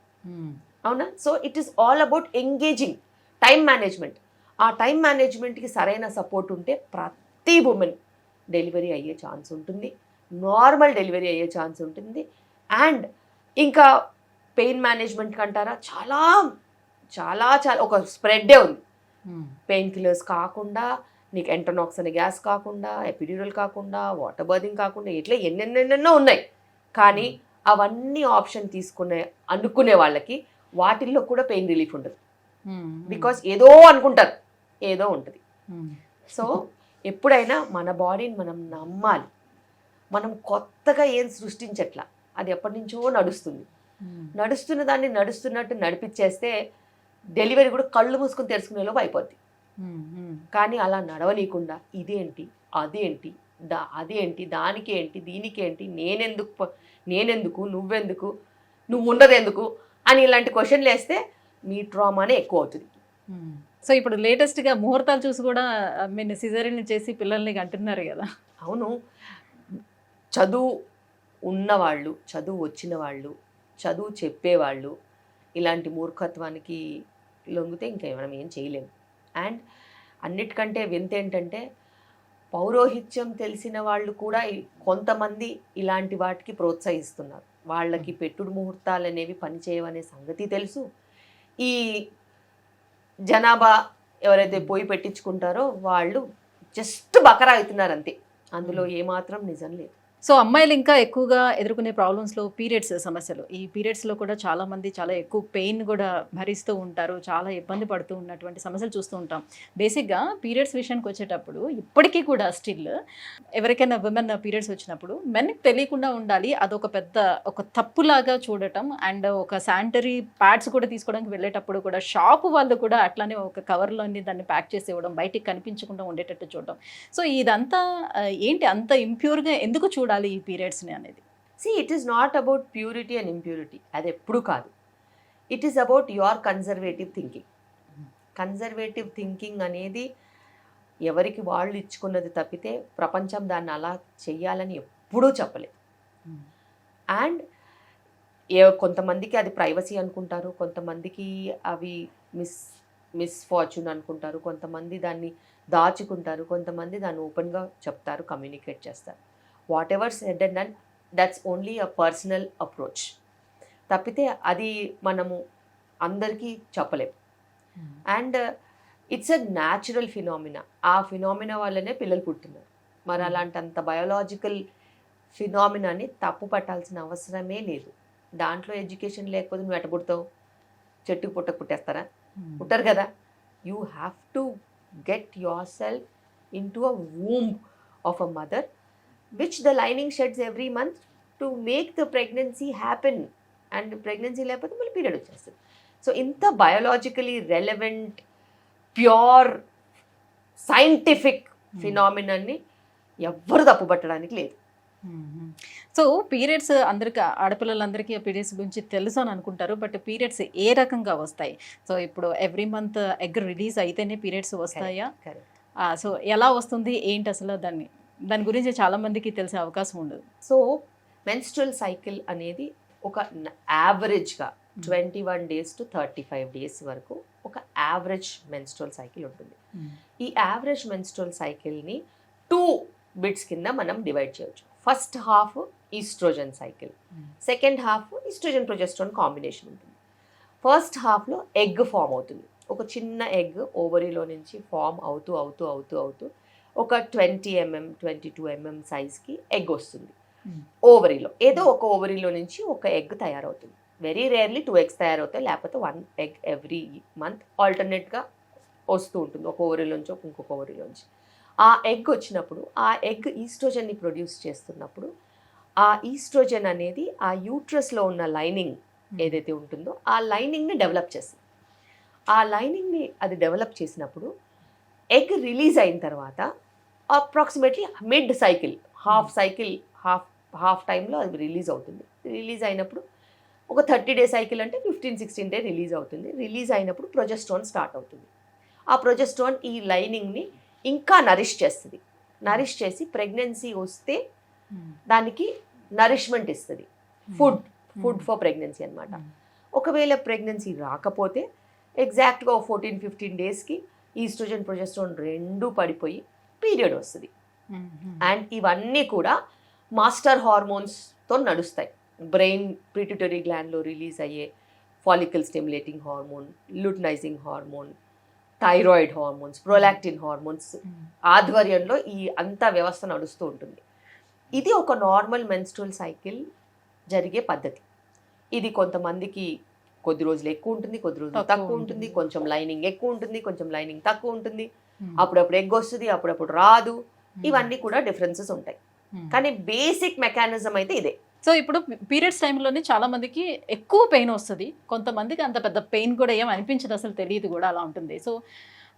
అవునా? So it is all about engaging time management. ఆ టైం మేనేజ్మెంట్కి సరైన సపోర్ట్ ఉంటే ప్రతి ఉమెన్ డెలివరీ అయ్యే ఛాన్స్ ఉంటుంది, నార్మల్ డెలివరీ అయ్యే ఛాన్స్ ఉంటుంది. అండ్ ఇంకా పెయిన్ మేనేజ్మెంట్కి అంటారా, చాలా చాలా చాలా ఒక స్ప్రెడ్డే ఉంది. పెయిన్ కిల్లర్స్ కాకుండా, నీకు ఎంటోనాక్స్ అనే గ్యాస్ కాకుండా, ఎపిడ్యూరల్ కాకుండా, వాటర్ బర్దింగ్ కాకుండా, ఇట్లా ఎన్నెన్నెన్నెన్నో ఉన్నాయి. కానీ అవన్నీ ఆప్షన్ అనుకునే వాళ్ళకి వాటిల్లో కూడా పెయిన్ రిలీఫ్ ఉండదు. బికాస్ ఏదో అనుకుంటారు, ఏదో ఉంటుంది. సో ఎప్పుడైనా మన బాడీని మనం నమ్మాలి. మనం కొత్తగా ఏం సృష్టించట్లా, అది ఎప్పటి నుంచో నడుస్తుంది. నడుస్తున్న దాన్ని నడుస్తున్నట్టు నడిపించేస్తే డెలివరీ కూడా కళ్ళు మూసుకొని తెరుచుకునేలోపు అయిపోద్ది. కానీ అలా నడవనీయకుండా ఇదేంటి, అదేంటి, అదేంటి, దానికి ఏంటి, దీనికి ఏంటి, నేనెందుకు, నువ్వెందుకు, నువ్వు ఉండదెందుకు అని ఇలాంటి క్వశ్చన్లు వేస్తే మీ ట్రామానే ఎక్కువ అవుతుంది. సో ఇప్పుడు లేటెస్ట్గా ముహూర్తాలు చూసి కూడా మీరు సిజేరియన్ చేసి పిల్లల్ని అంటున్నారు కదా. అవును, చదువు ఉన్నవాళ్ళు, చదువు వచ్చిన వాళ్ళు, చదువు చెప్పేవాళ్ళు ఇలాంటి మూర్ఖత్వానికి లొంగితే ఇంకా మనం ఏం చేయలేము. అండ్ అన్నిటికంటే వింత ఏంటంటే పౌరోహిత్యం తెలిసిన వాళ్ళు కూడా కొంతమంది ఇలాంటి వాటికి ప్రోత్సహిస్తున్నారు. వాళ్ళకి పెట్టుడు ముహూర్తాలు అనేవి పనిచేయవనే సంగతి తెలుసు. ఈ జనాభా ఎవరైతే పోయి పెట్టించుకుంటారో వాళ్ళు జస్ట్ బకరా అవుతున్నారు అంతే, అందులో ఏమాత్రం నిజం లేదు. సో అమ్మాయిలు ఇంకా ఎక్కువగా ఎదుర్కొనే ప్రాబ్లమ్స్లో పీరియడ్స్ సమస్యలు. ఈ పీరియడ్స్లో కూడా చాలామంది చాలా ఎక్కువ పెయిన్ కూడా భరిస్తూ ఉంటారు, చాలా ఇబ్బంది పడుతూ ఉన్నటువంటి సమస్యలు చూస్తూ ఉంటాం. బేసిక్గా పీరియడ్స్ విషయానికి వచ్చేటప్పుడు ఇప్పటికీ కూడా స్టిల్ ఎవరికైనా విమెన్ పీరియడ్స్ వచ్చినప్పుడు మెన్కి తెలియకుండా ఉండాలి, అదొక పెద్ద ఒక తప్పులాగా చూడటం. అండ్ ఒక శానిటరీ ప్యాడ్స్ కూడా తీసుకోవడానికి వెళ్ళేటప్పుడు కూడా షాపు వాళ్ళు కూడా అట్లానే ఒక కవర్లోని దాన్ని ప్యాక్ చేసి ఇవ్వడం, బయటికి కనిపించకుండా ఉండేటట్టు చూడడం. సో ఇదంతా ఏంటి, అంత ఇంప్యూర్గా ఎందుకు చూడాలి ఈ పీరియడ్స్ని అనేది? It is not about purity and impurity, అది ఎప్పుడు కాదు. It is about your conservative thinking. Conservative thinking అనేది ఎవరికి వాళ్ళు ఇచ్చుకున్నది తప్పితే ప్రపంచం దాన్ని అలా చెయ్యాలని ఎప్పుడూ చెప్పలేదు. అండ్ కొంతమందికి అది ప్రైవసీ అనుకుంటారు, కొంతమందికి అవి మిస్ఫార్చ్యూన్ అనుకుంటారు, కొంతమంది దాన్ని దాచుకుంటారు, కొంతమంది దాన్ని ఓపెన్గా చెప్తారు, కమ్యూనికేట్ చేస్తారు. What ever said and done, that's only a personal approach తప్పితే అది మనము అందరికీ చెప్పలేము. And it's a natural phenomena. ఆ ఫినామినా వల్లనే పిల్లలు పుట్టున్నారు. మరి అలాంటంత బయోలాజికల్ ఫినామినాని తప్పు పట్టాల్సిన అవసరమే లేదు. దాంట్లో ఎడ్యుకేషన్ లేకపోతే నువ్వు ఎట్ట పుడతావు? చెట్టుకు పుట్టేస్తారా? పుట్టరు కదా. You have to get your self in to a womb of a mother which the lining sheds every month to make the pregnancy happen. And pregnancy లేకపోతే మళ్ళీ పీరియడ్ వచ్చేస్తుంది. సో ఇంత బయోలాజికలీ రెలవెంట్ ప్యూర్ సైంటిఫిక్ ఫినామినాన్ని ఎవ్వరు తప్పుపట్టడానికి లేదు. So periods అందరికీ, ఆడపిల్లలందరికీ periods గురించి తెలుసు అని అనుకుంటారు. బట్ పీరియడ్స్ ఏ రకంగా వస్తాయి? సో ఇప్పుడు ఎవ్రీ మంత్ ఎగ్ రిలీజ్ అయితేనే పీరియడ్స్ వస్తాయా? సో ఎలా వస్తుంది ఏంటి అసలు దాని గురించి చాలా మందికి తెలిసే అవకాశం ఉండదు. సో మెన్స్ట్రువల్ సైకిల్ అనేది ఒక యావరేజ్గా 21 days to 35 days వరకు ఒక యావరేజ్ మెన్స్ట్రువల్ సైకిల్ ఉంటుంది. ఈ యావరేజ్ మెన్స్ట్రువల్ సైకిల్ని 2 bits కింద మనం డివైడ్ చేయొచ్చు. First half oestrogen cycle, second half oestrogen progesterone combination ఉంటుంది. ఫస్ట్ హాఫ్లో ఎగ్ ఫామ్ అవుతుంది. ఒక చిన్న ఎగ్ ఓవరీలో నుంచి ఫామ్ అవుతూ ఒక 20 mm 22 mm సైజ్కి ఎగ్ వస్తుంది Hmm. ఓవరీలో. ఏదో ఒక ఓవరీలో నుంచి ఒక ఎగ్ తయారవుతుంది. వెరీ రేర్లీ 2 eggs తయారవుతాయి, లేకపోతే 1 egg ఎవ్రీ మంత్ ఆల్టర్నేట్గా వస్తూ ఉంటుంది, ఒక ఓవరీలోంచి ఇంకొక ఓవరీలోంచి. ఆ ఎగ్ వచ్చినప్పుడు ఆ ఎగ్ ఈస్ట్రోజన్ని ప్రొడ్యూస్ చేస్తున్నప్పుడు ఆ ఈస్ట్రోజన్ అనేది ఆ యూట్రస్లో ఉన్న లైనింగ్ ఏదైతే ఉంటుందో ఆ లైనింగ్ని డెవలప్ చేస్తుంది. ఆ లైనింగ్ని అది డెవలప్ చేసినప్పుడు ఎగ్ రిలీజ్ అయిన తర్వాత అప్రాక్సిమేట్లీ మిడ్ సైకిల్, హాఫ్ టైంలో అది రిలీజ్ అవుతుంది. రిలీజ్ అయినప్పుడు ఒక 30 day సైకిల్ అంటే 15-16 day రిలీజ్ అవుతుంది. రిలీజ్ అయినప్పుడు ప్రొజెస్ట్రాన్ స్టార్ట్ అవుతుంది. ఆ ప్రొజెస్ట్రాన్ ఈ లైనింగ్ని ఇంకా నరిష్ చేస్తుంది. నరిష్ చేసి ప్రెగ్నెన్సీ వస్తే దానికి నరిష్మెంట్ ఇస్తుంది. ఫుడ్ ఫర్ ప్రెగ్నెన్సీ అనమాట. ఒకవేళ ప్రెగ్నెన్సీ రాకపోతే ఎగ్జాక్ట్గా 14-15 daysకి ఈస్ట్రోజన్ ప్రొజెస్ట్రాన్ రెండూ పడిపోయి పీరియడ్ వస్తుంది. అండ్ ఇవన్నీ కూడా మాస్టర్ హార్మోన్స్తో నడుస్తాయి. బ్రెయిన్ పిట్యూటరీ గ్లాండ్లో రిలీజ్ అయ్యే follicle stimulating hormone, luteinizing hormone, thyroid hormones, prolactin hormones ఆధ్వర్యంలో ఈ అంతా వ్యవస్థ నడుస్తూ ఉంటుంది. ఇది ఒక నార్మల్ మెన్స్ట్రువల్ సైకిల్ జరిగే పద్ధతి. ఇది కొంతమందికి కొద్ది రోజులు ఎక్కువ ఉంటుంది, కొద్ది రోజులు తక్కువ ఉంటుంది, కొంచెం లైనింగ్ ఎక్కువ ఉంటుంది, కొంచెం లైనింగ్ తక్కువ ఉంటుంది, అప్పుడప్పుడు ఎగ్ వస్తుంది, అప్పుడప్పుడు రాదు. ఇవన్నీ కూడా డిఫరెన్సెస్ ఉంటాయి. కానీ బేసిక్ మెకానిజం అయితే ఇదే. సో ఇప్పుడు పీరియడ్స్ టైంలోనే చాలా మందికి ఎక్కువ పెయిన్ వస్తుంది, కొంతమందికి అంత పెద్ద పెయిన్ కూడా ఏం అనిపించదు, అసలు తెలియదు కూడా, అలా ఉంటుంది. సో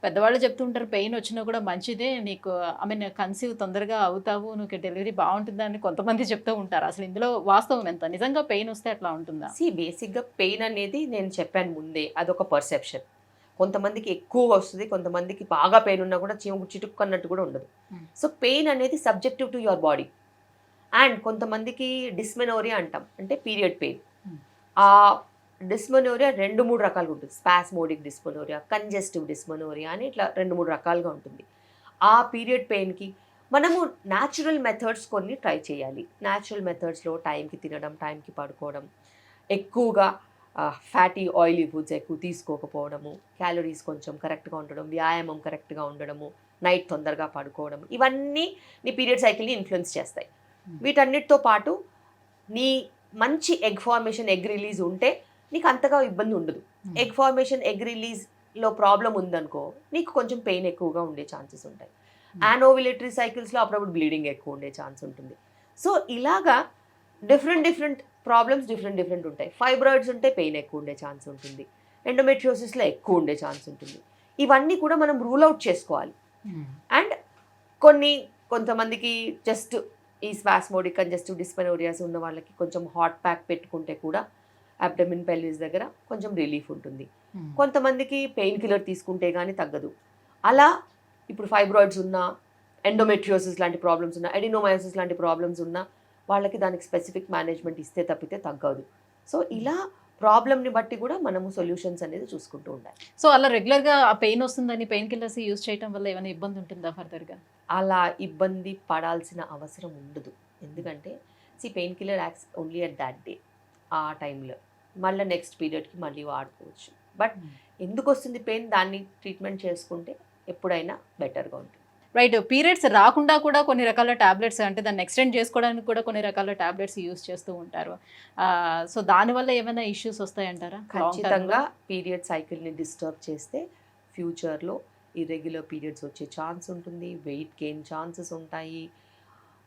పెద్దవాళ్ళు చెప్తుంటారు పెయిన్ వచ్చినా కూడా మంచిదే, నీకు కన్సీవ్ తొందరగా అవుతావు, నీకు డెలివరీ బాగుంటుందా అని కొంతమంది చెప్తూ ఉంటారు. అసలు ఇందులో వాస్తవం ఎంత? నిజంగా పెయిన్ వస్తే అట్లా ఉంటుందా? బేసిక్గా పెయిన్ అనేది నేను చెప్పాను ముందే, అదొక పర్సెప్షన్. కొంతమందికి ఎక్కువ వస్తుంది, కొంతమందికి బాగా పెయిన్ ఉన్నా కూడా చిటుక్కు అన్నట్టు కూడా ఉండదు. సో పెయిన్ అనేది subjective to your body. And కొంతమందికి డిస్మెనోరియా అంటాం, అంటే పీరియడ్ పెయిన్. ఆ డిస్మెనోరియా 2-3 రకాలుగా ఉంటుంది. స్పాస్మోడిక్ డిస్మెనోరియా, కంజెస్టివ్ డిస్మెనోరియా అని ఇట్లా 2-3 రకాలుగా ఉంటుంది. ఆ పీరియడ్ పెయిన్కి మనము న్యాచురల్ మెథడ్స్ కొన్ని ట్రై చేయాలి. న్యాచురల్ మెథడ్స్లో టైంకి తినడం, టైంకి పడుకోవడం, ఎక్కువగా ఫ్యాటీ ఆయిలీ ఫుడ్స్ ఎక్కువ తీసుకోకపోవడము, క్యాలరీస్ కొంచెం కరెక్ట్గా ఉండడం, వ్యాయామం కరెక్ట్గా ఉండడము, నైట్ తొందరగా పడుకోవడం, ఇవన్నీ నీ పీరియడ్ సైకిల్ని ఇన్ఫ్లుయెన్స్ చేస్తాయి. వీటన్నిటితో పాటు నీ మంచి ఎగ్ ఫార్మేషన్, ఎగ్ రిలీజ్ ఉంటే నీకు అంతగా ఇబ్బంది ఉండదు. ఎగ్ ఫార్మేషన్, ఎగ్ రిలీజ్లో ప్రాబ్లం ఉందనుకో నీకు కొంచెం పెయిన్ ఎక్కువగా ఉండే ఛాన్సెస్ ఉంటాయి. యానోవిలేటరీ సైకిల్స్లో అప్పుడప్పుడు బ్లీడింగ్ ఎక్కువ ఉండే ఛాన్స్ ఉంటుంది. సో ఇలాగా డిఫరెంట్ ప్రాబ్లమ్స్ డిఫరెంట్ ఉంటాయి. ఫైబ్రాయిడ్స్ ఉంటే పెయిన్ ఎక్కువ ఉండే ఛాన్స్ ఉంటుంది, ఎండోమెట్రియోసిస్లో ఎక్కువ ఉండే ఛాన్స్ ఉంటుంది. ఇవన్నీ కూడా మనం రూల్ అవుట్ చేసుకోవాలి. అండ్ కొంతమందికి జస్ట్ ఈ స్పాస్మోడిక్ కంజెస్టివ్ డిస్మెనోరియాస్ ఉన్న వాళ్ళకి కొంచెం హాట్ ప్యాక్ పెట్టుకుంటే కూడా అబ్డమిన్ పెల్విస్ దగ్గర కొంచెం రిలీఫ్ ఉంటుంది. కొంతమందికి పెయిన్ కిల్లర్ తీసుకుంటే కానీ తగ్గదు. అలా ఇప్పుడు ఫైబ్రాయిడ్స్ ఉన్నా, ఎండోమెట్రియోసిస్ లాంటి ప్రాబ్లమ్స్ ఉన్నా, అడినోమయోసిస్ లాంటి ప్రాబ్లమ్స్ ఉన్నా వాళ్ళకి దానికి స్పెసిఫిక్ మేనేజ్మెంట్ ఇస్తే తప్పితే తగ్గదు. సో ఇలా ప్రాబ్లమ్ని బట్టి కూడా మనము సొల్యూషన్స్ అనేది చూసుకుంటూ ఉండాలి. సో అలా రెగ్యులర్గా ఆ పెయిన్ వస్తుందని పెయిన్ కిల్లర్స్ యూజ్ చేయడం వల్ల ఏమైనా ఇబ్బంది ఉంటుందా ఫర్దర్గా? అలా ఇబ్బంది పడాల్సిన అవసరం ఉండదు. ఎందుకంటే pain killer acts only at that day, ఆ టైంలో. మళ్ళీ నెక్స్ట్ పీరియడ్కి మళ్ళీ వాడుకోవచ్చు. బట్ ఎందుకు వస్తుంది పెయిన్, దాన్ని ట్రీట్మెంట్ చేసుకుంటే ఎప్పుడైనా బెటర్గా ఉంటుంది. రైట్. పీరియడ్స్ రాకుండా కూడా కొన్ని రకాల టాబ్లెట్స్, అంటే దాన్ని ఎక్స్టెండ్ చేసుకోవడానికి కూడా కొన్ని రకాల టాబ్లెట్స్ యూజ్ చేస్తూ ఉంటారు. సో దానివల్ల ఏమైనా ఇష్యూస్ వస్తాయంటారా? ఖచ్చితంగా పీరియడ్ సైకిల్ని డిస్టర్బ్ చేస్తే ఫ్యూచర్లో ఇర్రెగ్యులర్ పీరియడ్స్ వచ్చే ఛాన్స్ ఉంటుంది, వెయిట్ గెయిన్ ఛాన్సెస్ ఉంటాయి,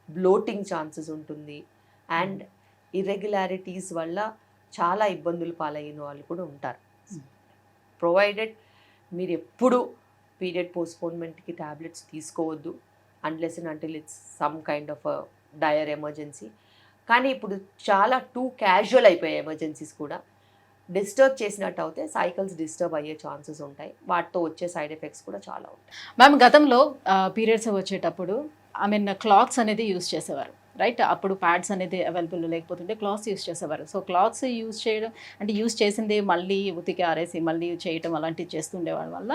బ్లోటింగ్ ఛాన్సెస్ ఉంటుంది. అండ్ ఇర్రెగ్యులారిటీస్ వల్ల చాలా ఇబ్బందులు పాలైన వాళ్ళు కూడా ఉంటారు. ప్రొవైడెడ్ మీరు ఎప్పుడు పీరియడ్ పోస్ట్పోన్మెంట్కి ట్యాబ్లెట్స్ తీసుకోవద్దు unless and until it's some kind of dire emergency. కానీ ఇప్పుడు చాలా టూ క్యాజువల్ అయిపోయాయి ఎమర్జెన్సీస్ కూడా. డిస్టర్బ్ చేసినట్టు అయితే సైకిల్స్ డిస్టర్బ్ అయ్యే ఛాన్సెస్ ఉంటాయి, వాటితో వచ్చే సైడ్ ఎఫెక్ట్స్ కూడా చాలా ఉంటాయి. మ్యామ్, గతంలో పీరియడ్స్ వచ్చేటప్పుడు క్లాత్స్ అనేది యూజ్ చేసేవారు, రైట్? అప్పుడు ప్యాడ్స్ అనేది అవైలబుల్ లేకపోతుంటే క్లాత్స్ యూజ్ చేసేవారు. సో క్లాత్స్ యూజ్ చేయడం అంటే యూజ్ చేసింది మళ్ళీ ఉతికి ఆరేసి మళ్ళీ చేయటం అలాంటివి చేస్తుండేవాళ్ళ వల్ల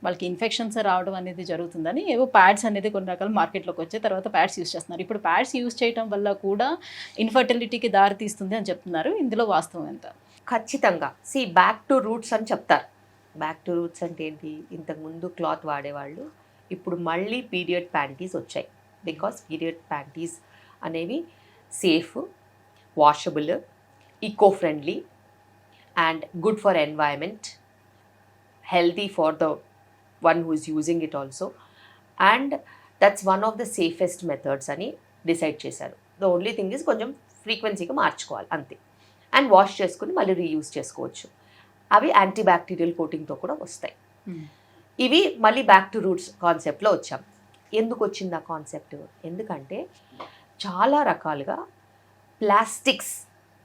వాళ్ళకి ఇన్ఫెక్షన్స్ రావడం అనేది జరుగుతుందని ఏవో ప్యాడ్స్ అనేది కొన్ని రకాల మార్కెట్లోకి వచ్చే తర్వాత ప్యాడ్స్ యూజ్ చేస్తున్నారు. ఇప్పుడు ప్యాడ్స్ యూజ్ చేయడం వల్ల కూడా ఇన్ఫర్టిలిటీకి దారి తీస్తుంది అని చెప్తున్నారు. ఇందులో వాస్తవం ఎంత? ఖచ్చితంగా బ్యాక్ టు రూట్స్ అని చెప్తారు. బ్యాక్ టు రూట్స్ అంటే ఏంటి? ఇంతకుముందు క్లాత్ వాడేవాళ్ళు ఇప్పుడు మళ్ళీ పీరియడ్ ప్యాంటీస్ వచ్చాయి. బికాస్ పీరియడ్ ప్యాంటీస్ అనేవి safe, washable, eco friendly and good for environment, healthy for the one who is using it also, and that's one of the safest methods అని decide చేశారు. The only thing is కొంచెం ఫ్రీక్వెన్సీగా మార్చుకోవాలి అంతే. And wash చేసుకుని మళ్ళీ reuse చేసుకోవచ్చు. అవి anti bacterial కోటింగ్తో కూడా వస్తాయి. ఇవి మళ్ళీ బ్యాక్ టు రూట్స్ కాన్సెప్ట్లో వచ్చాం. ఎందుకు వచ్చింది ఆ కాన్సెప్ట్? ఎందుకంటే చాలా రకాలుగా ప్లాస్టిక్స్,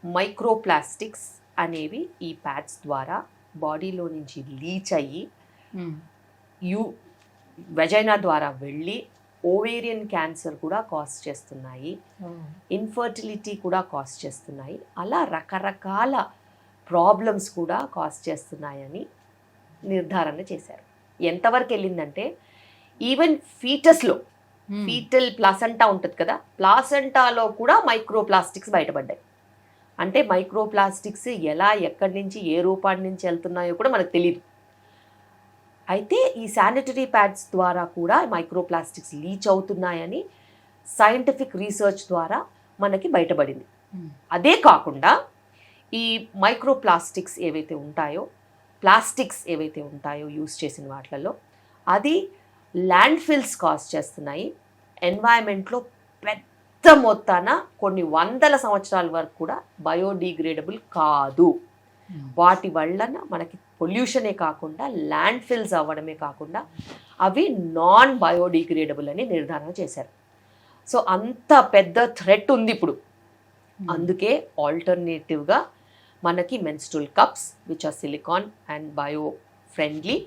మైక్రో ప్లాస్టిక్స్ అనేవి ఈ ప్యాడ్స్ ద్వారా బాడీలో నుంచి లీచ్ అయ్యి వెజైనా ద్వారా వెళ్ళి ఓవేరియన్ క్యాన్సర్ కూడా కాజ్ చేస్తున్నాయి, ఇన్ఫర్టిలిటీ కూడా కాజ్ చేస్తున్నాయి, అలా రకరకాల ప్రాబ్లమ్స్ కూడా కాజ్ చేస్తున్నాయని నిర్ధారణ చేశారు. ఎంతవరకు వెళ్ళిందంటే ఈవెన్ ఫీటస్లో, ఫీటల్ ప్లాసెంటా ఉంటుంది కదా, ప్లాసెంటాలో కూడా మైక్రో ప్లాస్టిక్స్ బయటపడ్డాయి. అంటే మైక్రో ప్లాస్టిక్స్ ఎలా, ఎక్కడి నుంచి, ఏ రూపాన్ని నుంచి వెళ్తున్నాయో కూడా మనకు తెలియదు. అయితే ఈ శానిటరీ ప్యాడ్స్ ద్వారా కూడా మైక్రో ప్లాస్టిక్స్ లీచ్ అవుతున్నాయని సైంటిఫిక్ రీసెర్చ్ ద్వారా మనకి బయటపడింది. అదే కాకుండా ఈ మైక్రో ప్లాస్టిక్స్ ఏవైతే ఉంటాయో, ప్లాస్టిక్స్ ఏవైతే ఉంటాయో యూస్ చేసిన వాటిలలో అది ల్యాండ్ ఫిల్స్ కాజ్ చేస్తున్నాయి. ఎన్వైరన్మెంట్లో పెద్ద మొత్తాన కొన్ని వందల సంవత్సరాల వరకు కూడా బయోడిగ్రేడబుల్ కాదు. వాటి వలన మనకి పొల్యూషనే కాకుండా ల్యాండ్ ఫిల్స్ అవ్వడమే కాకుండా అవి నాన్ బయోడిగ్రేడబుల్ అని నిర్ధారణ చేశారు. సో అంత పెద్ద థ్రెట్ ఉంది ఇప్పుడు. అందుకే ఆల్టర్నేటివ్గా మనకి menstrual cups which are silicone and bio friendly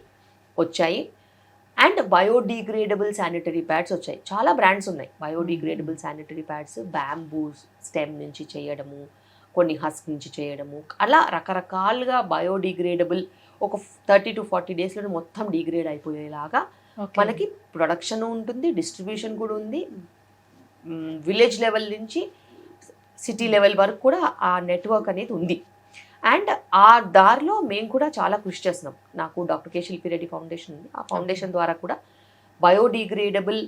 వచ్చాయి. అండ్ బయోడిగ్రేడబుల్ శానిటరీ ప్యాడ్స్ వచ్చాయి. చాలా బ్రాండ్స్ ఉన్నాయి biodegradable sanitary pads. Bamboo stem నుంచి చేయడము, కొన్ని హస్క్ నుంచి చేయడము, అలా రకరకాలుగా బయోడిగ్రేడబుల్ ఒక 30 to 40 డేస్లో మొత్తం డిగ్రేడ్ అయిపోయేలాగా మనకి ప్రొడక్షన్ ఉంటుంది, డిస్ట్రిబ్యూషన్ కూడా ఉంది. విలేజ్ లెవెల్ నుంచి సిటీ లెవెల్ వరకు కూడా ఆ నెట్వర్క్ అనేది ఉంది. అండ్ ఆ దారిలో మేము కూడా చాలా కృషి చేస్తున్నాం. నాకు డాక్టర్ కే శిల్పి రెడ్డి ఫౌండేషన్ ఉంది. ఆ ఫౌండేషన్ ద్వారా కూడా biodegradable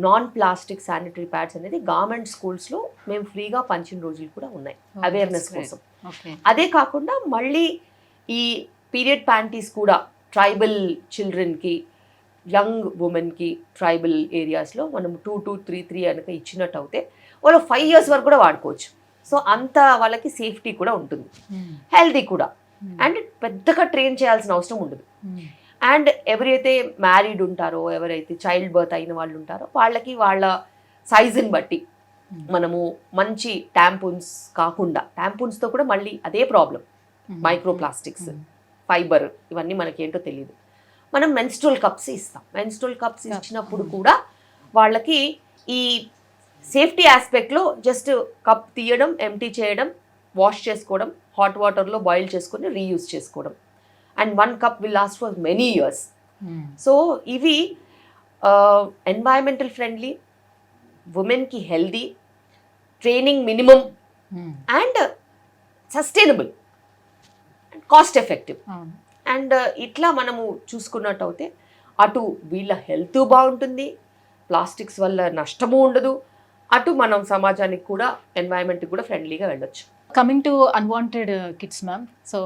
non plastic sanitary pads అనేది గవర్నమెంట్ స్కూల్స్లో మేము ఫ్రీగా పంచిన రోజులు కూడా ఉన్నాయి అవేర్నెస్ కోసం. అదే కాకుండా మళ్ళీ ఈ పీరియడ్ ప్యాంటీస్ కూడా ట్రైబల్ చిల్డ్రన్కి, యంగ్ ఉమెన్కి ట్రైబల్ ఏరియాస్లో మనం 2 to 3 కనుక ఇచ్చినట్టు అయితే వాళ్ళు 5 years వరకు కూడా వాడుకోవచ్చు. సో అంత వాళ్ళకి సేఫ్టీ కూడా ఉంటుంది, హెల్తీ కూడా, అండ్ పెద్దగా ట్రైన్ చేయాల్సిన అవసరం ఉండదు. అండ్ ఎవరైతే మ్యారీడ్ ఉంటారో, ఎవరైతే చైల్డ్ బర్త్ అయిన వాళ్ళు ఉంటారో వాళ్ళకి వాళ్ళ సైజుని బట్టి మనము మంచి ట్యాంపూన్స్ కాకుండా, ట్యాంపూన్స్తో కూడా మళ్ళీ అదే ప్రాబ్లం, మైక్రో ప్లాస్టిక్స్, ఫైబర్, ఇవన్నీ మనకి ఏంటో తెలియదు. మనం మెన్స్ట్రువల్ కప్స్ ఇస్తాం. మెన్స్ట్రువల్ కప్స్ ఇచ్చినప్పుడు కూడా వాళ్ళకి ఈ సేఫ్టీ ఆస్పెక్ట్లో జస్ట్ కప్ తీయడం, ఎంటీ చేయడం, వాష్ చేసుకోవడం, హాట్ వాటర్లో బాయిల్ చేసుకొని రీయూజ్ చేసుకోవడం. And 1 cup will last for many years. So ఇవి ఎన్వైరన్మెంటల్ ఫ్రెండ్లీ, ఉమెన్కి healthy, training minimum, and sustainable, cost effective. And ఇట్లా మనము చూసుకున్నట్టు అయితే అటు వీళ్ళ హెల్త్ బాగుంటుంది, ప్లాస్టిక్స్ వల్ల నష్టము ఉండదు, అటు మనం సమాజానికి కూడా, ఎన్వైరన్మెంట్కి కూడా ఫ్రెండ్లీగా వెళ్ళొచ్చు. Coming to unwanted kids ma'am, so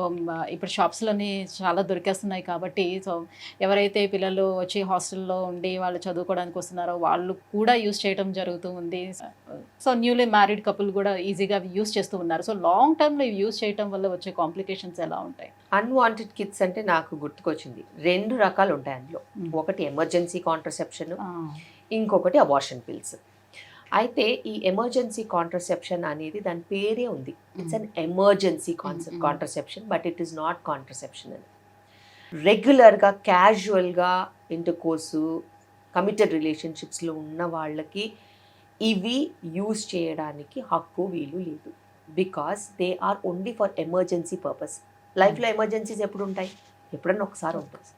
ఇప్పుడు షాప్స్లోని చాలా దొరికేస్తున్నాయి కాబట్టి, సో ఎవరైతే పిల్లలు వచ్చి హాస్టల్లో ఉండి వాళ్ళు చదువుకోవడానికి వస్తున్నారో వాళ్ళు కూడా యూస్ చేయడం జరుగుతూ ఉంది. సో న్యూలీ మ్యారీడ్ కపుల్ కూడా ఈజీగా యూస్ చేస్తూ ఉన్నారు. సో లాంగ్ టర్మ్లో ఇవి యూస్ చేయడం వల్ల వచ్చే కాంప్లికేషన్స్ ఎలా ఉంటాయి? అన్వాంటెడ్ కిడ్స్ అంటే నాకు గుర్తుకొచ్చింది, 2 రకాలు ఉంటాయి అందులో. ఒకటి ఎమర్జెన్సీ కాంట్రసెప్షన్, ఇంకొకటి అబార్షన్ పిల్స్. అయితే ఈ ఎమర్జెన్సీ కాంట్రసెప్షన్ అనేది దాని పేరే ఉంది, it's an emergency contraception, but it is not contraception అని. రెగ్యులర్గా క్యాజువల్గా ఇంటర్కోర్సు, కమిటెడ్ రిలేషన్షిప్స్లో ఉన్న వాళ్ళకి ఇవి యూజ్ చేయడానికి హక్కు వీలు లేదు. Because they are only for emergency purpose. లైఫ్లో ఎమర్జెన్సీస్ ఎప్పుడు ఉంటాయి? ఎప్పుడన్నా ఒకసారి ఉంటుంది.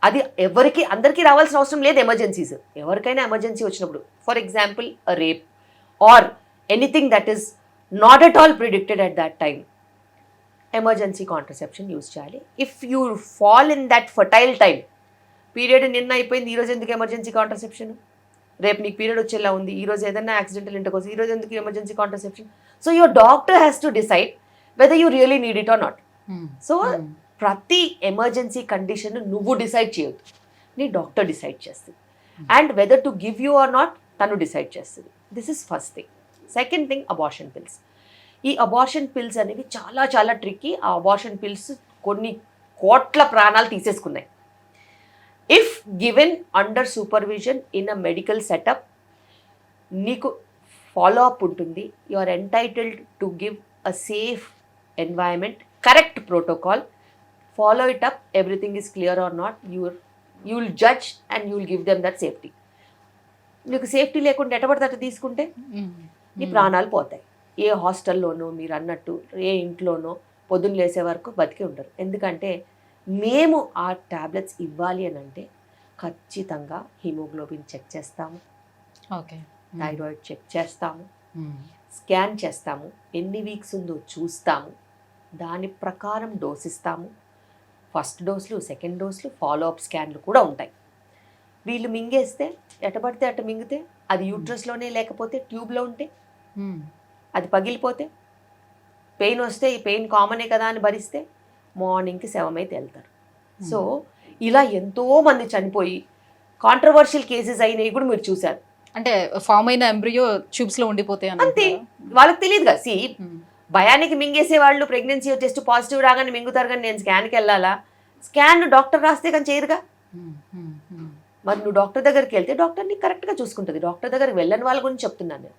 అది ఎవరికి, అందరికీ రావాల్సిన అవసరం లేదు ఎమర్జెన్సీస్. ఎవరికైనా ఎమర్జెన్సీ వచ్చినప్పుడు, for example rape or anything that is not at all predicted at that time, emergency contraception use చేయాలి. If you fall in that fertile time, period నిన్న అయిపోయింది, ఈరోజు ఎందుకు ఎమర్జెన్సీ కాంట్రసెప్షన్? రేపు నీకు పీరియడ్ వచ్చేలా ఉంది, ఈరోజు ఏదైనా యాక్సిడెంటల్ ఇంటర్కోర్స్, ఈరోజు ఎందుకు emergency contraception? So your doctor has to decide whether you really need it or not. So ప్రతి ఎమర్జెన్సీ కండిషన్ నువ్వు డిసైడ్ చేయొద్దు, నీ డాక్టర్ డిసైడ్ చేస్తుంది. And whether to give you or not తను డిసైడ్ చేస్తుంది. This is first thing. Second thing, abortion pills. ఈ abortion pills అనేవి చాలా చాలా ట్రిక్కీ. ఆ అబార్షన్ పిల్స్ కొన్ని కోట్ల ప్రాణాలు తీసేసుకున్నాయి. If given under supervision in a medical setup, నీకు ఫాలో అప్ ఉంటుంది. You are entitled to give a safe environment, correct protocol, follow it up, everything is clear or not, you will judge and you will give them that safety. నీకు safety లేకుండా ఎటపడితే అట్ట తీసుకుంటే నీ ప్రాణాలు పోతాయి. ఏ హాస్టల్లోనో మీరు అన్నట్టు ఏ ఇంట్లోనో పొద్దున్న లేసే వరకు బతికి ఉండరు. ఎందుకంటే మేము ఆ ట్యాబ్లెట్స్ ఇవ్వాలి అని అంటే ఖచ్చితంగా హిమోగ్లోబిన్ చెక్ చేస్తాము, ఓకే, థైరాయిడ్ చెక్ చేస్తాము, స్కాన్ చేస్తాము, ఎన్ని వీక్స్ ఉందో చూస్తాము, దాని ప్రకారం డోస్ ఇస్తాము. ఫస్ట్ డోసులు, సెకండ్ డోసులు, ఫాలో అప్ స్కాన్లు కూడా ఉంటాయి. వీళ్ళు మింగేస్తే ఎటపడితే అట మింగితే, అది యూట్రస్లోనే లేకపోతే ట్యూబ్లో ఉంటే, అది పగిలిపోతే, పెయిన్ వస్తే ఈ పెయిన్ కామనే కదా అని భరిస్తే మార్నింగ్కి శవమైతే వెళ్తారు. సో ఇలా ఎంతోమంది చనిపోయి కాంట్రవర్షియల్ కేసెస్ అయినవి కూడా మీరు చూశారు. అంటే ఫామ్ అయిన ఎంబ్రియో ట్యూబ్స్లో ఉండిపోతాయి అంతే, వాళ్ళకి తెలియదు కదా. సి భయానికి మింగేసే వాళ్ళు ప్రెగ్నెన్సీ టెస్ట్ పాజిటివ్ రాగానే మింగుతారు, కానీ నేను స్కాన్కి వెళ్ళాలా? స్కాన్ డాక్టర్ రాస్తే కానీ చేయదుగా. మరి నువ్వు డాక్టర్ దగ్గరికి వెళ్తే డాక్టర్ నీకు కరెక్ట్గా చూసుకుంటుంది. డాక్టర్ దగ్గరికి వెళ్ళని వాళ్ళ గురించి చెప్తున్నాను నేను.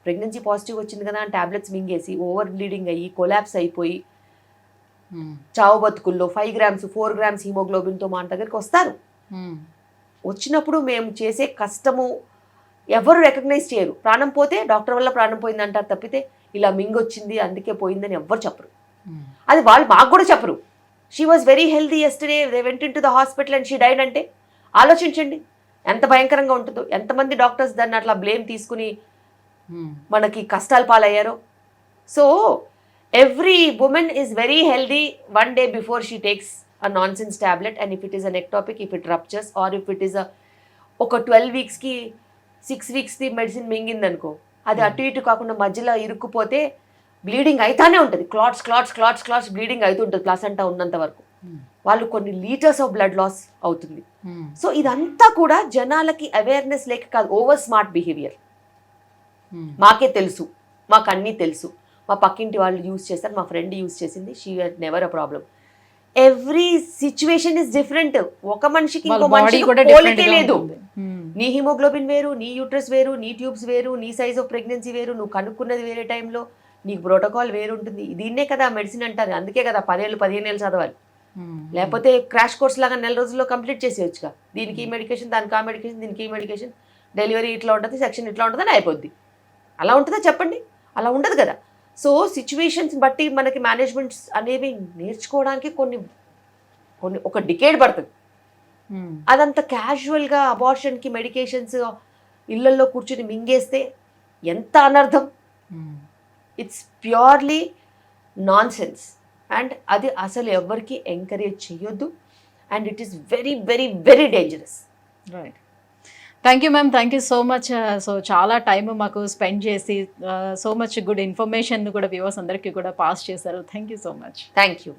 ప్రెగ్నెన్సీ పాజిటివ్ వచ్చింది కదా అని టాబ్లెట్స్ మింగేసి ఓవర్ బ్లీడింగ్ అయ్యి కొలాప్స్ అయిపోయి చావు బతుకుల్లో 5 grams 4 grams హీమోగ్లోబిన్తో మా దగ్గరికి వస్తారు. వచ్చినప్పుడు మేము చేసే కష్టము ఎవరు రికగ్నైజ్ చేయరు. ప్రాణం పోతే డాక్టర్ వల్ల ప్రాణం పోయింది అంటారు తప్పితే ఇలా మింగొచ్చింది అందుకే పోయిందని ఎవ్వరు చెప్పరు. అది వాళ్ళు మాకు కూడా చెప్పరు. She was very healthy yesterday, they went in to the hospital and she died అంటే ఆలోచించండి ఎంత భయంకరంగా ఉంటుందో. ఎంతమంది డాక్టర్స్ దాన్ని అట్లా బ్లేమ్ తీసుకుని మనకి కష్టాలు పాలయ్యారో. So every woman is very healthy one day before she takes a nonsense tablet. And if it is an ectopic, if it ruptures or if it is ఒక 12 weeksకి 6 weeksది మెడిసిన్ మింగిందనుకో, అది అటు ఇటు కాకుండా మధ్యలో ఇరుక్కుపోతే బ్లీడింగ్ అవుతానే ఉంటుంది. Clots clots clots clots bleeding అవుతుంటుంది placenta ఉన్నంత వరకు. వాళ్ళు కొన్ని లీటర్స్ ఆఫ్ బ్లడ్ లాస్ అవుతుంది. సో ఇదంతా కూడా జనాలకి అవేర్నెస్ లేక కాదు, ఓవర్ స్మార్ట్ బిహేవియర్. మాకే తెలుసు, మాకు అన్నీ తెలుసు, మా పక్కింటి వాళ్ళు యూజ్ చేస్తారు, మా ఫ్రెండ్ యూజ్ చేసింది, she had never a problem. Every situation is different. ఒక మనిషికి ఇంకో మనిషికి పోలికే లేదు. నీ హిమోగ్లోబిన్ వేరు, నీ యూట్రస్ వేరు, నీ ట్యూబ్స్ వేరు, నీ సైజ్ ఆఫ్ ప్రెగ్నెన్సీ వేరు, నువ్వు కనుక్కున్నది వేరే టైంలో, నీకు ప్రోటోకాల్ వేరు ఉంటుంది. దీన్నే కదా మెడిసిన్ అంటారు. అందుకే కదా 10 ఏళ్ళు 15 ఏళ్ళు చదవాలి. లేకపోతే క్రాష్ కోర్స్ లాగా 4 రోజుల్లో కంప్లీట్ చేసేయచ్చుగా. దీనికి ఈ మెడికేషన్, దానికి ఆ మెడికేషన్, దీనికి ఈ మెడికేషన్, డెలివరీ ఇట్లా ఉంటుంది, సెక్షన్ ఇట్లా ఉంటుంది అని అయిపోద్ది. అలా ఉంటుందా చెప్పండి? అలా ఉండదు కదా. సో సిచ్యువేషన్స్ బట్టి మనకి మేనేజ్మెంట్స్ అనేవి నేర్చుకోవడానికి కొన్ని ఒక డికేడ్ పడుతుంది. అదంతా క్యాజువల్గా అబార్షన్కి మెడికేషన్స్ ఇళ్లల్లో కూర్చుని మింగేస్తే ఎంత అనర్థం. It's purely non sense. And అది అసలు ఎవరికి ఎంకరేజ్ చేయొద్దు. And it is very very very dangerous. Right. Thank you ma'am, thank you so much. So చాలా టైం మాకు స్పెండ్ చేసి సో మచ్ గుడ్ ఇన్ఫర్మేషన్ కూడా వ్యూవర్స్ అందరికీ కూడా పాస్ చేశారు. Thank you so much. Thank you.